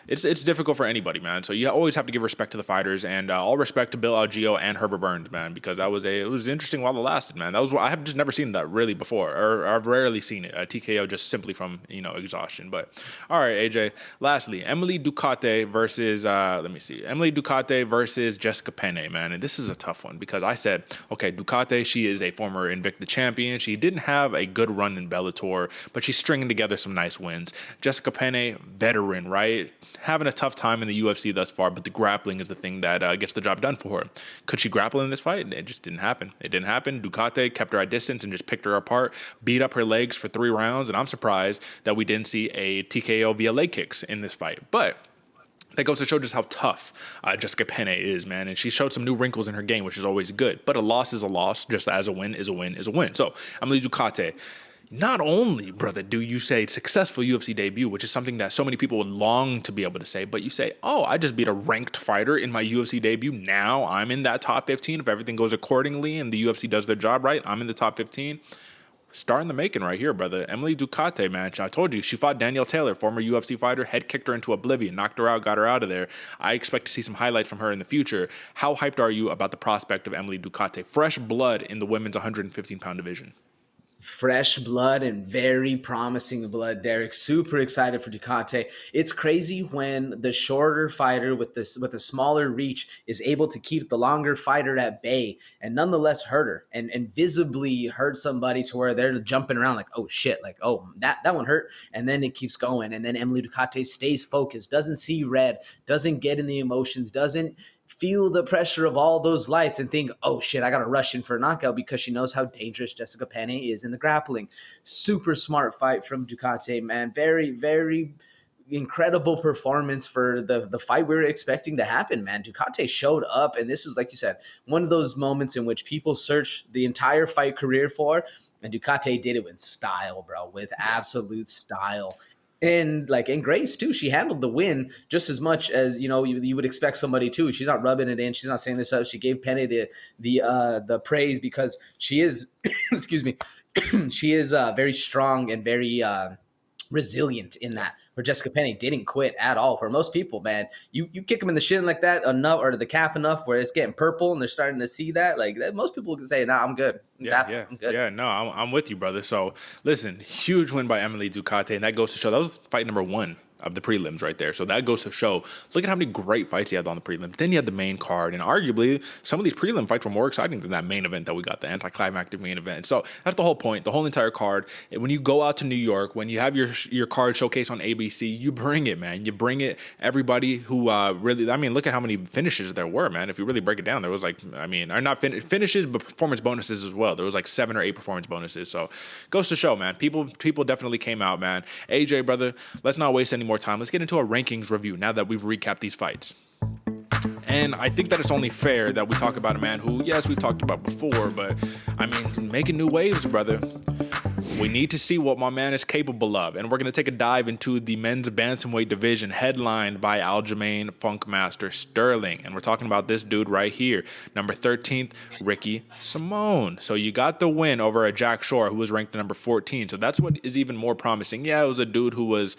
It's difficult for anybody, man. So you always have to give respect to the fighters, and all respect to Biagio and Herbert Burns, man, because it was interesting while it lasted, man. I have just never seen that really before, or I've rarely seen it, a TKO just simply from exhaustion. But all right, AJ. Lastly, Emily Ducote versus Emily Ducote versus Jessica Penne, man, and this is a tough one because I said, okay, Ducote, she is a former Invicta champion. She didn't have a good run in Bellator, but she's stringing together some nice wins. Jessica Penne, veteran, right? Having a tough time in the UFC thus far, but the grappling is the thing that gets the job done for her. Could she grapple in this fight? It just didn't happen. It didn't happen. Ducote kept her at distance and just picked her apart, beat up her legs for 3 rounds, and I'm surprised that we didn't see a TKO via leg kicks in this fight. But that goes to show just how tough Jessica Penne is, man. And she showed some new wrinkles in her game, which is always good. But a loss is a loss, just as a win is a win is a win. So, Emily Ducote, not only, brother, do you say successful UFC debut, which is something that so many people would long to be able to say, but you say, oh, I just beat a ranked fighter in my UFC debut. Now I'm in that top 15. If everything goes accordingly and the UFC does their job right, I'm in the top 15. Star in the making right here, brother. Emily Ducote, man. I told you, she fought Danielle Taylor, former UFC fighter, head kicked her into oblivion, knocked her out, got her out of there. I expect to see some highlights from her in the future. How hyped are you about the prospect of Emily Ducote? Fresh blood in the women's 115-pound division. fresh blood and very promising blood, Derick. Super excited for Ducote. It's crazy when the shorter fighter with a smaller reach is able to keep the longer fighter at bay and nonetheless hurt her and visibly hurt somebody to where they're jumping around like, oh shit, like, oh, that one hurt. And then it keeps going. And then Emily Ducote stays focused, doesn't see red, doesn't get in the emotions, doesn't feel the pressure of all those lights and think, oh shit, I got to rush in for a knockout, because she knows how dangerous Jessica Penne is in the grappling. Super smart fight from Ducote, man. Very, very incredible performance for the fight we were expecting to happen, man. Ducote showed up, and this is, like you said, one of those moments in which people search the entire fight career for, and Ducote did it with style, bro, with absolute style. And grace too. She handled the win just as much as you would expect somebody to. She's not rubbing it in. She's not saying this up. She gave Penne the praise because she is, excuse me, she is very strong and very resilient in that. Where Jessica Penne didn't quit at all. For most people, man, you kick them in the shin like that enough, or the calf enough where it's getting purple and they're starting to see that. Like that, most people can say, "Nah, I'm good." I'm good. Yeah. No, I'm with you, brother. So listen, huge win by Emily Ducote, and that goes to show that was fight number 1 of the prelims right there. So that goes to show, look at how many great fights he had on the prelims. Then you had the main card, and arguably some of these prelim fights were more exciting than that main event that we got, the anticlimactic main event. So that's the whole point, the whole entire card. When you go out to New York, when you have your card showcase on ABC, you bring it, man. You bring it. Everybody who really, I mean, look at how many finishes there were, man. If you really break it down, there was finishes, but performance bonuses as well. There was like 7 or 8 performance bonuses. So goes to show, man. People definitely came out, man. AJ, brother, let's not waste any more time. Let's get into a rankings review now that we've recapped these fights. And I think that it's only fair that we talk about a man who, yes, we've talked about before, but I mean, making new waves, brother. We need to see what my man is capable of. And we're going to take a dive into the men's bantamweight division, headlined by Aljamain Funkmaster Sterling. And we're talking about this dude right here, number 13th, Ricky Simón. So you got the win over a Jack Shore, who was ranked number 14. So that's what is even more promising. Yeah, it was a dude who was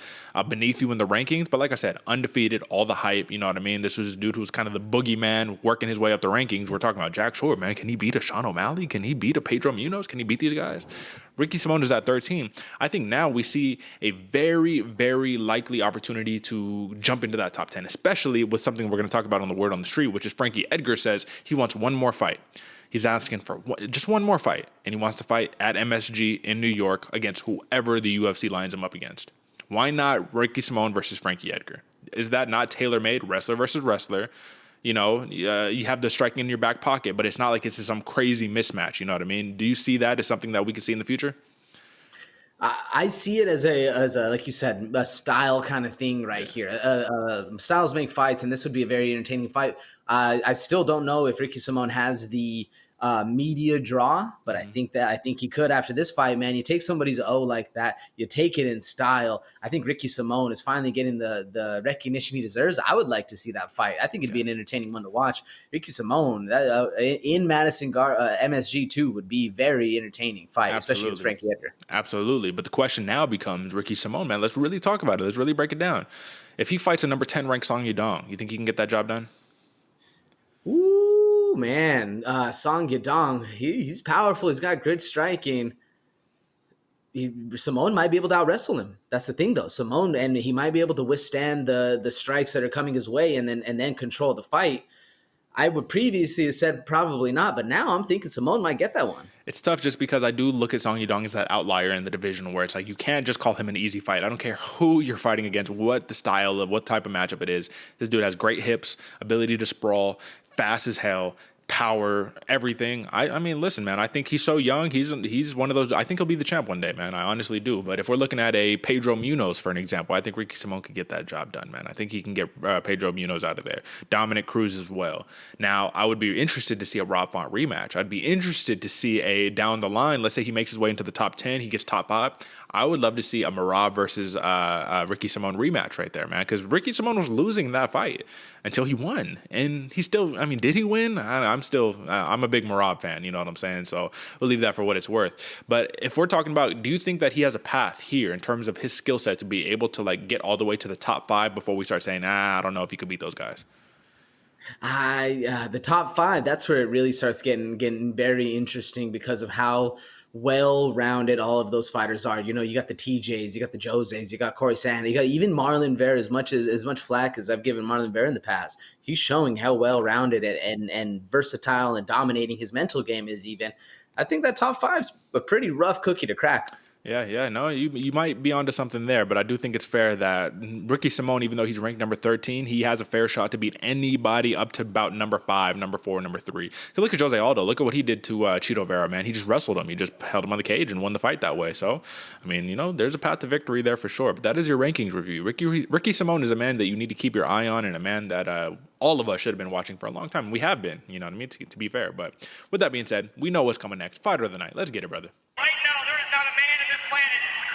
beneath you in the rankings. But like I said, undefeated, all the hype. You know what I mean? This was a dude who was kind of the boogeyman working his way up the rankings. We're talking about Jack Shore, man. Can he beat a Sean O'Malley? Can he beat a Pedro Munoz? Can he beat these guys? Ricky Simón is at 13. I think now we see a very, very likely opportunity to jump into that top 10, especially with something we're going to talk about on the Word on the Street, which is Frankie Edgar says he wants one more fight. He's asking for just one more fight, and he wants to fight at MSG in New York against whoever the UFC lines him up against. Why not Ricky Simón versus Frankie Edgar? Is that not tailor-made, wrestler versus wrestler? You know, you have the striking in your back pocket, but it's not like it's some crazy mismatch. You know what I mean? Do you see that as something that we could see in the future? I see it as a like you said, a style kind of thing right here. Styles make fights, and this would be a very entertaining fight. I still don't know if Ricky Simón has the media draw, but I think he could after this fight, man. You take somebody's O like that, you take it in style. I think Ricky Simón is finally getting the recognition he deserves. I would like to see that fight. I think it'd be an entertaining one to watch. Ricky Simón in Madison MSG too would be very entertaining fight, especially with Frankie Edgar. Absolutely. But the question now becomes Ricky Simón, man. Let's really talk about it. Let's really break it down. If he fights a number 10 ranked Song Yadong, you think he can get that job done? Ooh, man. Song Yadong, he's powerful. He's got good striking. Simón might be able to out-wrestle him. That's the thing, though. Simón, and he might be able to withstand the strikes that are coming his way and then control the fight. I would previously have said probably not, but now I'm thinking Simón might get that one. It's tough just because I do look at Song Yadong as that outlier in the division where it's like you can't just call him an easy fight. I don't care who you're fighting against, what the style of, what type of matchup it is. This dude has great hips, ability to sprawl, fast as hell, power, everything. I mean, listen, man, I think he's so young. He's one of those. I think he'll be the champ one day, man. I honestly do. But if we're looking at a Pedro Munoz, for an example, I think Ricky Simón could get that job done, man. I think he can get Pedro Munoz out of there. Dominic Cruz as well. Now, I would be interested to see a Rob Font rematch. I'd be interested to see a down the line. Let's say he makes his way into the top 10. He gets top 5. I would love to see a Marab versus Ricky Simón rematch right there, man. Because Ricky Simón was losing that fight until he won. And he still, I mean, did he win? I'm a big Marab fan, you know what I'm saying? So we'll leave that for what it's worth. But if we're talking about, do you think that he has a path here in terms of his skill set to be able to like get all the way to the top 5 before we start saying, I don't know if he could beat those guys? The top 5, that's where it really starts getting very interesting because of how well-rounded all of those fighters are. You know, you got the TJs, you got the Joses, you got Corey Sanders, you got even Marlon Vera. As much flack as I've given Marlon Vera in the past, he's showing how well-rounded and versatile and dominating his mental game is. Even I think that top five's a pretty rough cookie to crack. Yeah, no, you might be onto something there, but I do think it's fair that Ricky Simón, even though he's ranked number 13, he has a fair shot to beat anybody up to about number 5, number 4, number 3. Look at Jose Aldo. Look at what he did to Chito Vera, man. He just wrestled him. He just held him on the cage and won the fight that way. So, I mean, you know, there's a path to victory there for sure. But that is your rankings review. Ricky Simón is a man that you need to keep your eye on, and a man that all of us should have been watching for a long time. We have been, you know what I mean, to be fair. But with that being said, we know what's coming next. Fighter of the night. Let's get it, brother. Right now, there is not a man in this planet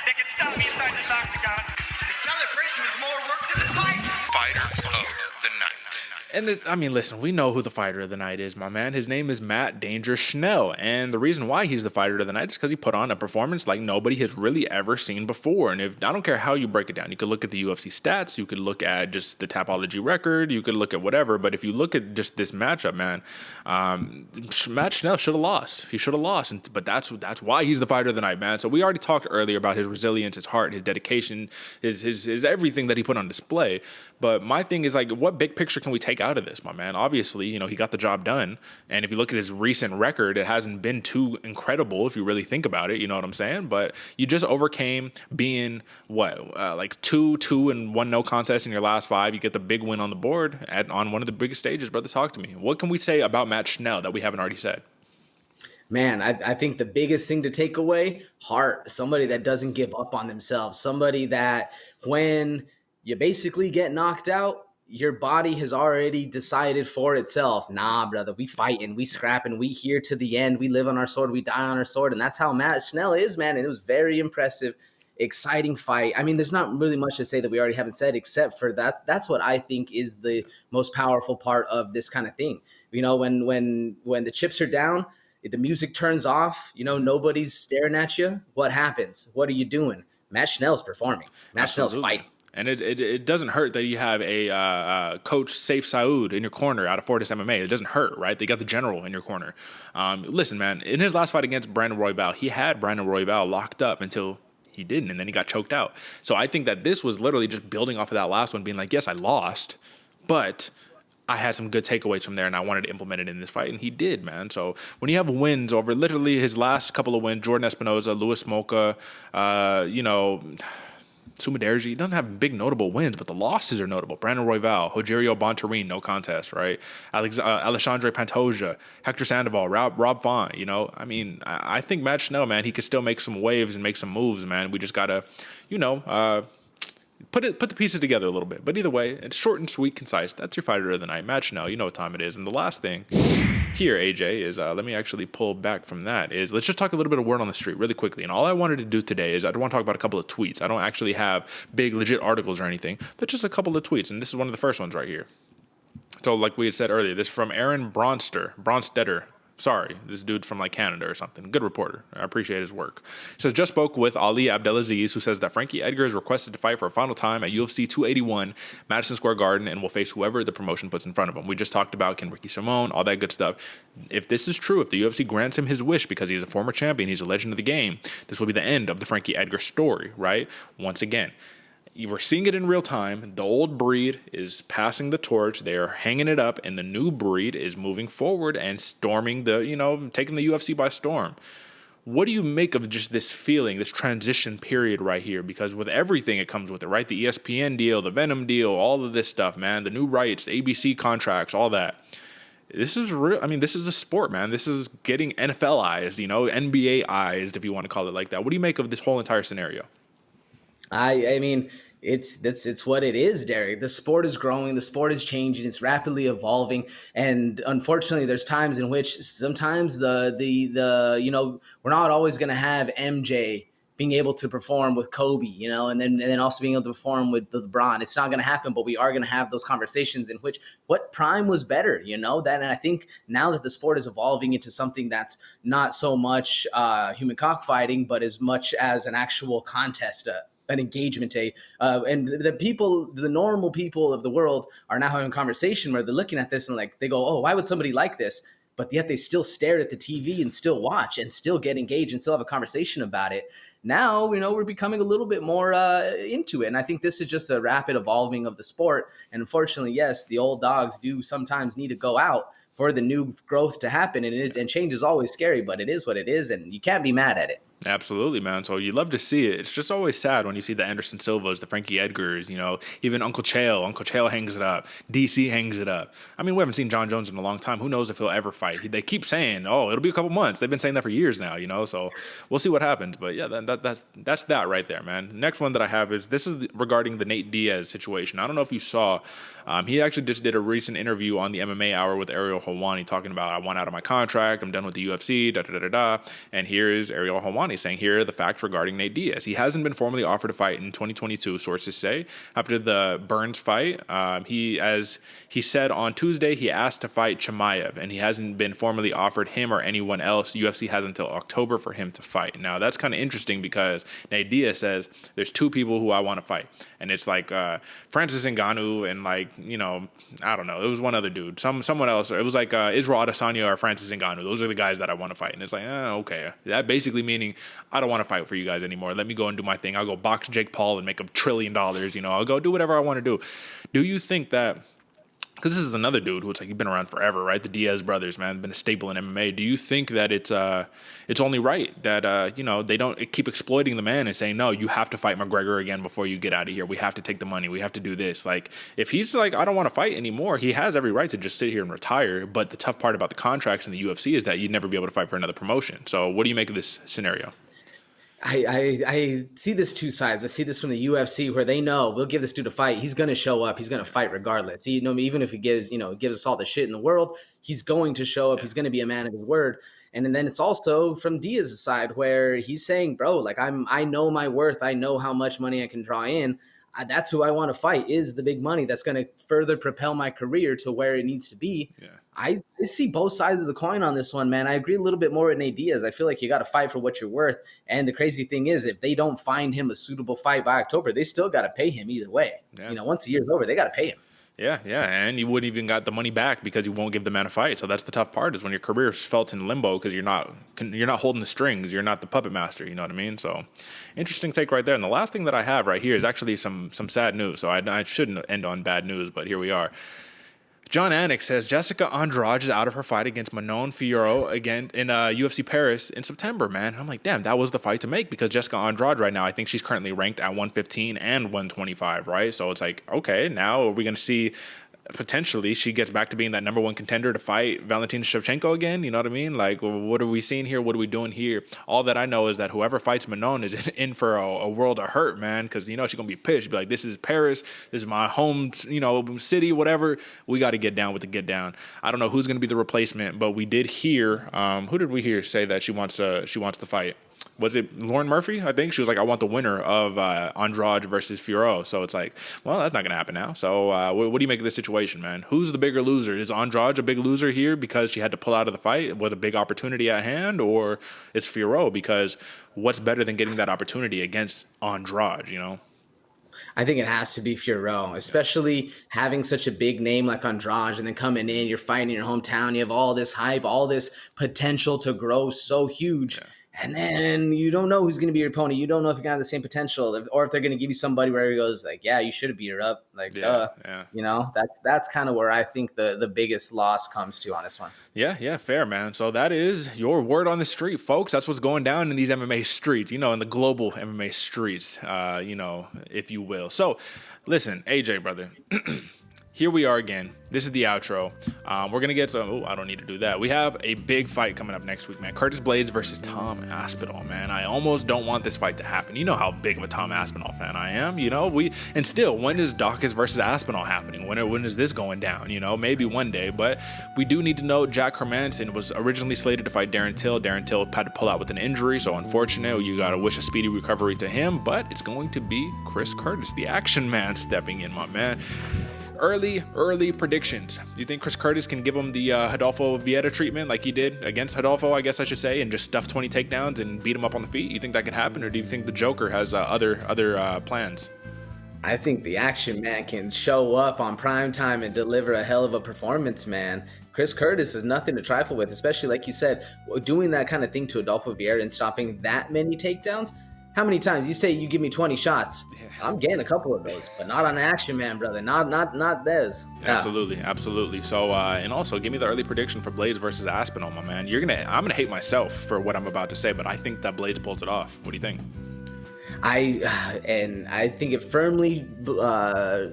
that can stop me inside this octagon. The celebration is more work than the fight. Fighter of the night. And I mean, listen, we know who the fighter of the night is, my man. His name is Matt Danger Schnell. And the reason why he's the fighter of the night is because he put on a performance like nobody has really ever seen before. And I don't care how you break it down. You could look at the UFC stats. You could look at just the Tapology record. You could look at whatever. But if you look at just this matchup, man, Matt Schnell should have lost. He should have lost. But that's why he's the fighter of the night, man. So we already talked earlier about his resilience, his heart, his dedication, his everything that he put on display. But my thing is, like, what big picture can we take out of this, my man? Obviously, you know, he got the job done. And if you look at his recent record, it hasn't been too incredible if you really think about it. You know what I'm saying? But you just overcame being, like 2-2-1 no contest in your last 5. You get the big win on the board on one of the biggest stages. Brother, talk to me. What can we say about Matt Schnell that we haven't already said? Man, I think the biggest thing to take away, heart, somebody that doesn't give up on themselves, somebody that when you basically get knocked out, your body has already decided for itself, nah, brother, we fighting, we scrapping, we here to the end, we live on our sword, we die on our sword. And that's how Matt Schnell is, man. And it was very impressive, exciting fight. I mean, there's not really much to say that we already haven't said, except for that. That's what I think is the most powerful part of this kind of thing. You know, when the chips are down, the music turns off, you know, nobody's staring at you. What happens? What are you doing? Matt Schnell's performing. Matt Schnell's fighting. And it doesn't hurt that you have a coach, Saif Saud, in your corner out of Fortis MMA. It doesn't hurt, right? They got the general in your corner. Listen, man, in his last fight against Brandon Royval, he had Brandon Royval locked up until he didn't, and then he got choked out. So I think that this was literally just building off of that last one, being like, yes, I lost, but I had some good takeaways from there, and I wanted to implement it in this fight, and he did, man. So when you have wins over literally his last couple of wins, Jordan Espinoza, Louis Mocha, you know, Sumudaerji, doesn't have big notable wins, but the losses are notable. Brandon Royval, Rogerio Bontorin, no contest, right? Alexandre Pantoja, Hector Sandoval, Rob Font, you know? I mean, I think Matt Schnell, man, he could still make some waves and make some moves, man. We just got to, you know, put the pieces together a little bit. But either way, it's short and sweet, concise. That's your fighter of the night. Matt Schnell, you know what time it is. And the last thing here, AJ, is let me actually pull back from that, is let's just talk a little bit of word on the street really quickly. And all I wanted to do today is I want to talk about a couple of tweets. I don't actually have big legit articles or anything, but just a couple of tweets. And this is one of the first ones right here. So like we had said earlier, this is from Aaron Bronstetter. Sorry, this dude from like Canada or something. Good reporter. I appreciate his work. He says, just spoke with Ali Abdelaziz, who says that Frankie Edgar is requested to fight for a final time at UFC 281, Madison Square Garden, and will face whoever the promotion puts in front of him. We just talked about Ken Ricky Simón, all that good stuff. If this is true, if the UFC grants him his wish because he's a former champion, he's a legend of the game, this will be the end of the Frankie Edgar story, right? Once again, you were seeing it in real time. The old breed is passing the torch. They are hanging it up, and the new breed is moving forward and storming taking the UFC by storm. What do you make of just this feeling, this transition period right here? Because with everything it comes with it, right? The ESPN deal, the Venom deal, all of this stuff, man, the new rights, the ABC contracts, all that. This is real. I mean, this is a sport, man. This is getting NFLized, NBA-ized, if you want to call it like that. What do you make of this whole entire scenario? I mean, it's what it is, Derick. The sport is growing, the sport is changing, it's rapidly evolving, and unfortunately, there's times in which sometimes the we're not always going to have MJ being able to perform with Kobe, and then also being able to perform with LeBron. It's not going to happen, but we are going to have those conversations in which what prime was better, that. And I think now that the sport is evolving into something that's not so much human cockfighting, but as much as an actual contest, an engagement day. And the normal people of the world are now having a conversation where they're looking at this and like, they go, oh, why would somebody like this? but yet they still stare at the TV and still watch and still get engaged and still have a conversation about it. Now, we're becoming a little bit more into it. And I think this is just a rapid evolving of the sport. And unfortunately, yes, the old dogs do sometimes need to go out for the new growth to happen. And change is always scary, but it is what it is. And you can't be mad at it. Absolutely, man. So you love to see it. It's just always sad when you see the Anderson Silvas, the Frankie Edgars, even Uncle Chael. Uncle Chael hangs it up. DC hangs it up. I mean, we haven't seen John Jones in a long time. Who knows if he'll ever fight? They keep saying, oh, it'll be a couple months. They've been saying that for years now, so we'll see what happens. But yeah, that's that right there, man. The next one that I have is regarding the Nate Diaz situation. I don't know if you saw, he actually just did a recent interview on the MMA Hour with Ariel Helwani talking about, I want out of my contract. I'm done with the UFC, da-da-da-da-da. And here is Ariel Helwani saying, here are the facts regarding Nate Diaz. He hasn't been formally offered a fight in 2022, sources say. After the Burns fight, as he said on Tuesday, he asked to fight Chimaev, and he hasn't been formally offered him or anyone else. UFC has until October for him to fight. Now, that's kind of interesting because Nate Diaz says, there's two people who I want to fight. And it's like Francis Ngannou and I don't know. It was one other dude, someone else. It was like Israel Adesanya or Francis Ngannou. Those are the guys that I want to fight. And it's like, okay. That basically meaning I don't want to fight for you guys anymore. Let me go and do my thing. I'll go box Jake Paul and make $1 trillion. I'll go do whatever I want to do. Do you think that, because this is another dude who it's like, he's been around forever, right? The Diaz brothers, man, been a staple in MMA. Do you think that it's only right that, they don't keep exploiting the man and saying, no, you have to fight McGregor again before you get out of here. We have to take the money. We have to do this. Like, if he's like, I don't want to fight anymore, he has every right to just sit here and retire. But the tough part about the contracts in the UFC is that you'd never be able to fight for another promotion. So what do you make of this scenario? I see this two sides. I see this from the UFC where they know we'll give this dude a fight. He's going to show up. He's going to fight regardless. Even if he gives us all the shit in the world, he's going to show up. Yeah. He's going to be a man of his word. And then it's also from Diaz's side where he's saying, bro, like I know my worth. I know how much money I can draw in. That's who I want to fight, is the big money that's going to further propel my career to where it needs to be. Yeah. I see both sides of the coin on this one, man. I agree a little bit more with Nate Diaz. I feel like you got to fight for what you're worth. And the crazy thing is, if they don't find him a suitable fight by October, they still got to pay him either way. Yeah. Once the year's over, they got to pay him. Yeah, and you wouldn't even got the money back because you won't give the man a fight. So that's the tough part, is when your career is felt in limbo because you're not holding the strings. You're not the puppet master. You know what I mean? So interesting take right there. And the last thing that I have right here is actually some sad news. So I shouldn't end on bad news, but here we are. John Anik says Jessica Andrade is out of her fight against Manon Fiorot again in UFC Paris in September, man. I'm like, damn, that was the fight to make, because Jessica Andrade right now, I think she's currently ranked at 115 and 125, right? So it's like, okay, now are we going to see potentially she gets back to being that number one contender to fight Valentina Shevchenko again? You know what I mean? Like, what are we seeing here? What are we doing here? All that I know is that whoever fights Manon is in for a world of hurt, man, because, she's going to be pissed. She'll be like, this is Paris. This is my home, city, whatever. We got to get down with the get down. I don't know who's going to be the replacement, but we did hear, who did we hear say that she wants to fight? Was it Lauren Murphy? I think she was like, I want the winner of Andrade versus Fiorot. So it's like, well, that's not going to happen now. So what do you make of this situation, man? Who's the bigger loser? Is Andrade a big loser here because she had to pull out of the fight with a big opportunity at hand? Or is Fiorot, because what's better than getting that opportunity against Andrade, I think it has to be Fiorot, especially having such a big name like Andrade, and then coming in, you're fighting in your hometown, you have all this hype, all this potential to grow so huge. Yeah. And then you don't know who's going to be your opponent. You don't know if you're going to have the same potential, or if they're going to give you somebody where he goes like, yeah, you should have beat her up. Like, that's kind of where I think the biggest loss comes to on this one. Yeah, fair, man. So that is your word on the street, folks. That's what's going down in these MMA streets, in the global MMA streets, if you will. So listen, AJ, brother. Here we are again. This is the outro. We're going to get some... I don't need to do that. We have a big fight coming up next week, man. Curtis Blaydes versus Tom Aspinall, man. I almost don't want this fight to happen. You know how big of a Tom Aspinall fan I am, And still, when is Dawkins versus Aspinall happening? When is this going down? Maybe one day. But we do need to know Jack Hermanson was originally slated to fight Darren Till. Darren Till had to pull out with an injury, so unfortunate. You got to wish a speedy recovery to him. But it's going to be Chris Curtis, the action man, stepping in, my man. Early predictions. Do you think Chris Curtis can give him the Rodolfo Vieira treatment like he did against Rodolfo, I guess I should say, and just stuff 20 takedowns and beat him up on the feet? You think that can happen, or do you think the Joker has other plans? I think the Action Man can show up on primetime and deliver a hell of a performance, man. Chris Curtis is nothing to trifle with, especially like you said, doing that kind of thing to Adolfo Vieira and stopping that many takedowns. How many times you say you give me 20 shots? I'm getting a couple of those, but not on Action Man, brother. Not this. Absolutely. So, and also give me the early prediction for Blades versus Aspinall, my man. I'm gonna hate myself for what I'm about to say, but I think that Blades pulls it off. What do you think? I think it firmly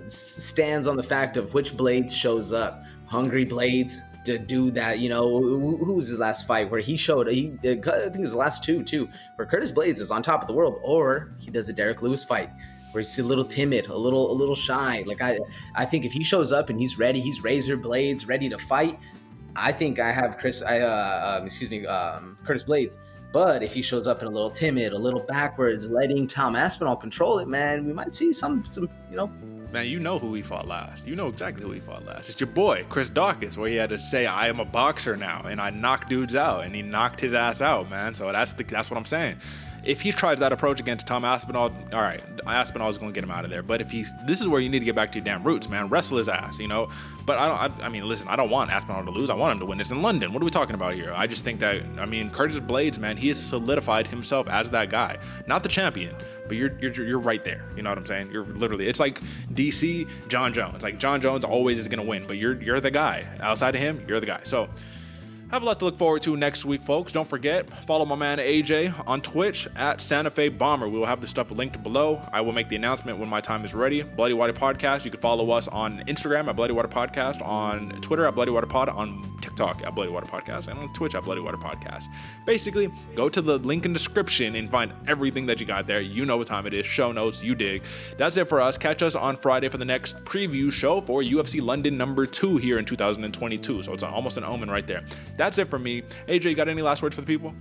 stands on the fact of which Blades shows up. Hungry Blades to do that. You know, who was his last fight where he showed? I think it was the last two too, where Curtis Blades is on top of the world, or he does a Derek Lewis fight where he's a little timid, a little shy. Like I think if he shows up and he's ready, he's razor blades, ready to fight. I think I have Curtis Blades. But if he shows up in a little timid, a little backwards, letting Tom Aspinall control it, man, we might see some, you know. Man, you know who he fought last. You know exactly who he fought last. It's your boy, Chris Dawkins, where he had to say, I am a boxer now, and I knock dudes out, and he knocked his ass out, man. So that's what I'm saying. If he tries that approach against Tom Aspinall, all right, Aspinall is going to get him out of there. But this is where you need to get back to your damn roots, man. Wrestle his ass, you know. But I mean, listen, I don't want Aspinall to lose. I want him to win. It's in London. What are we talking about here? I just think that, I mean, Curtis Blades, man, he has solidified himself as that guy. Not the champion, but you're right there. You know what I'm saying? You're literally, it's like DC, John Jones. Like John Jones always is going to win, but you're the guy. Outside of him, you're the guy. So have a lot to look forward to next week, folks. Don't forget, follow my man AJ on Twitch at Santa Fe Bomber. We will have the stuff linked below. I will make the announcement when my time is ready. Bloody Water Podcast. You can follow us on Instagram at Bloody Water Podcast, on Twitter at Bloody Water Pod, on TikTok at Bloody Water Podcast, and on Twitch at Bloody Water Podcast. Basically, go to the link in description and find everything that you got there. You know what time it is. Show notes. You dig. That's it for us. Catch us on Friday for the next preview show for UFC London #2 here in 2022. So it's almost an omen right there. That's it for me. AJ, you got any last words for the people?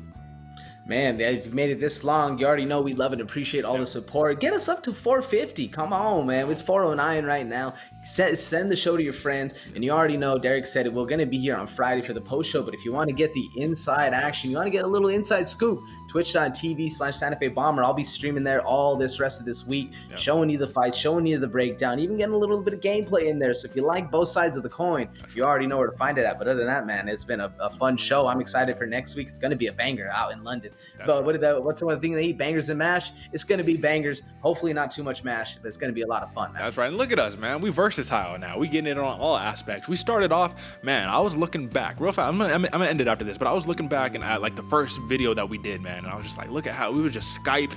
Man, if you made it this long, you already know we love and appreciate all the support. Get us up to 450. Come on, man. It's 409 right now. Send the show to your friends. And you already know, Derick said it. We're going to be here on Friday for the post show. But if you want to get the inside action, you want to get a little inside scoop, twitch.tv/Santa Fe Bomber. I'll be streaming there all this rest of this week, showing you the fight, showing you the breakdown, even getting a little bit of gameplay in there. So if you like both sides of the coin, you already know where to find it at. But other than that, man, it's been a fun show. I'm excited for next week. It's going to be a banger out in London. But what's the one thing they eat? Bangers and mash? It's going to be bangers. Hopefully not too much mash, but it's going to be a lot of fun, man. That's right. And look at us, man. We versatile now. We getting it on all aspects. We started off, man, I was looking back real fast. I'm gonna end it after this, but I was looking back and at like the first video that we did, man, and I was just like, look at how we would just Skype.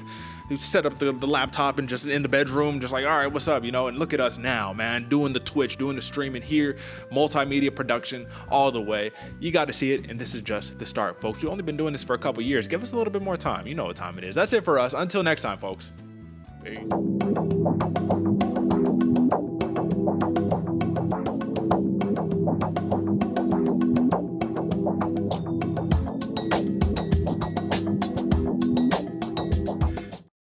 We set up the laptop and just in the bedroom, just like, all right, what's up, you know? And look at us now, man, doing the Twitch, doing the streaming here, multimedia production all the way. You got to see it, and this is just the start, folks. We've only been doing this for a couple years. Give us a little bit more time. You know what time it is. That's it for us. Until next time, folks. Peace.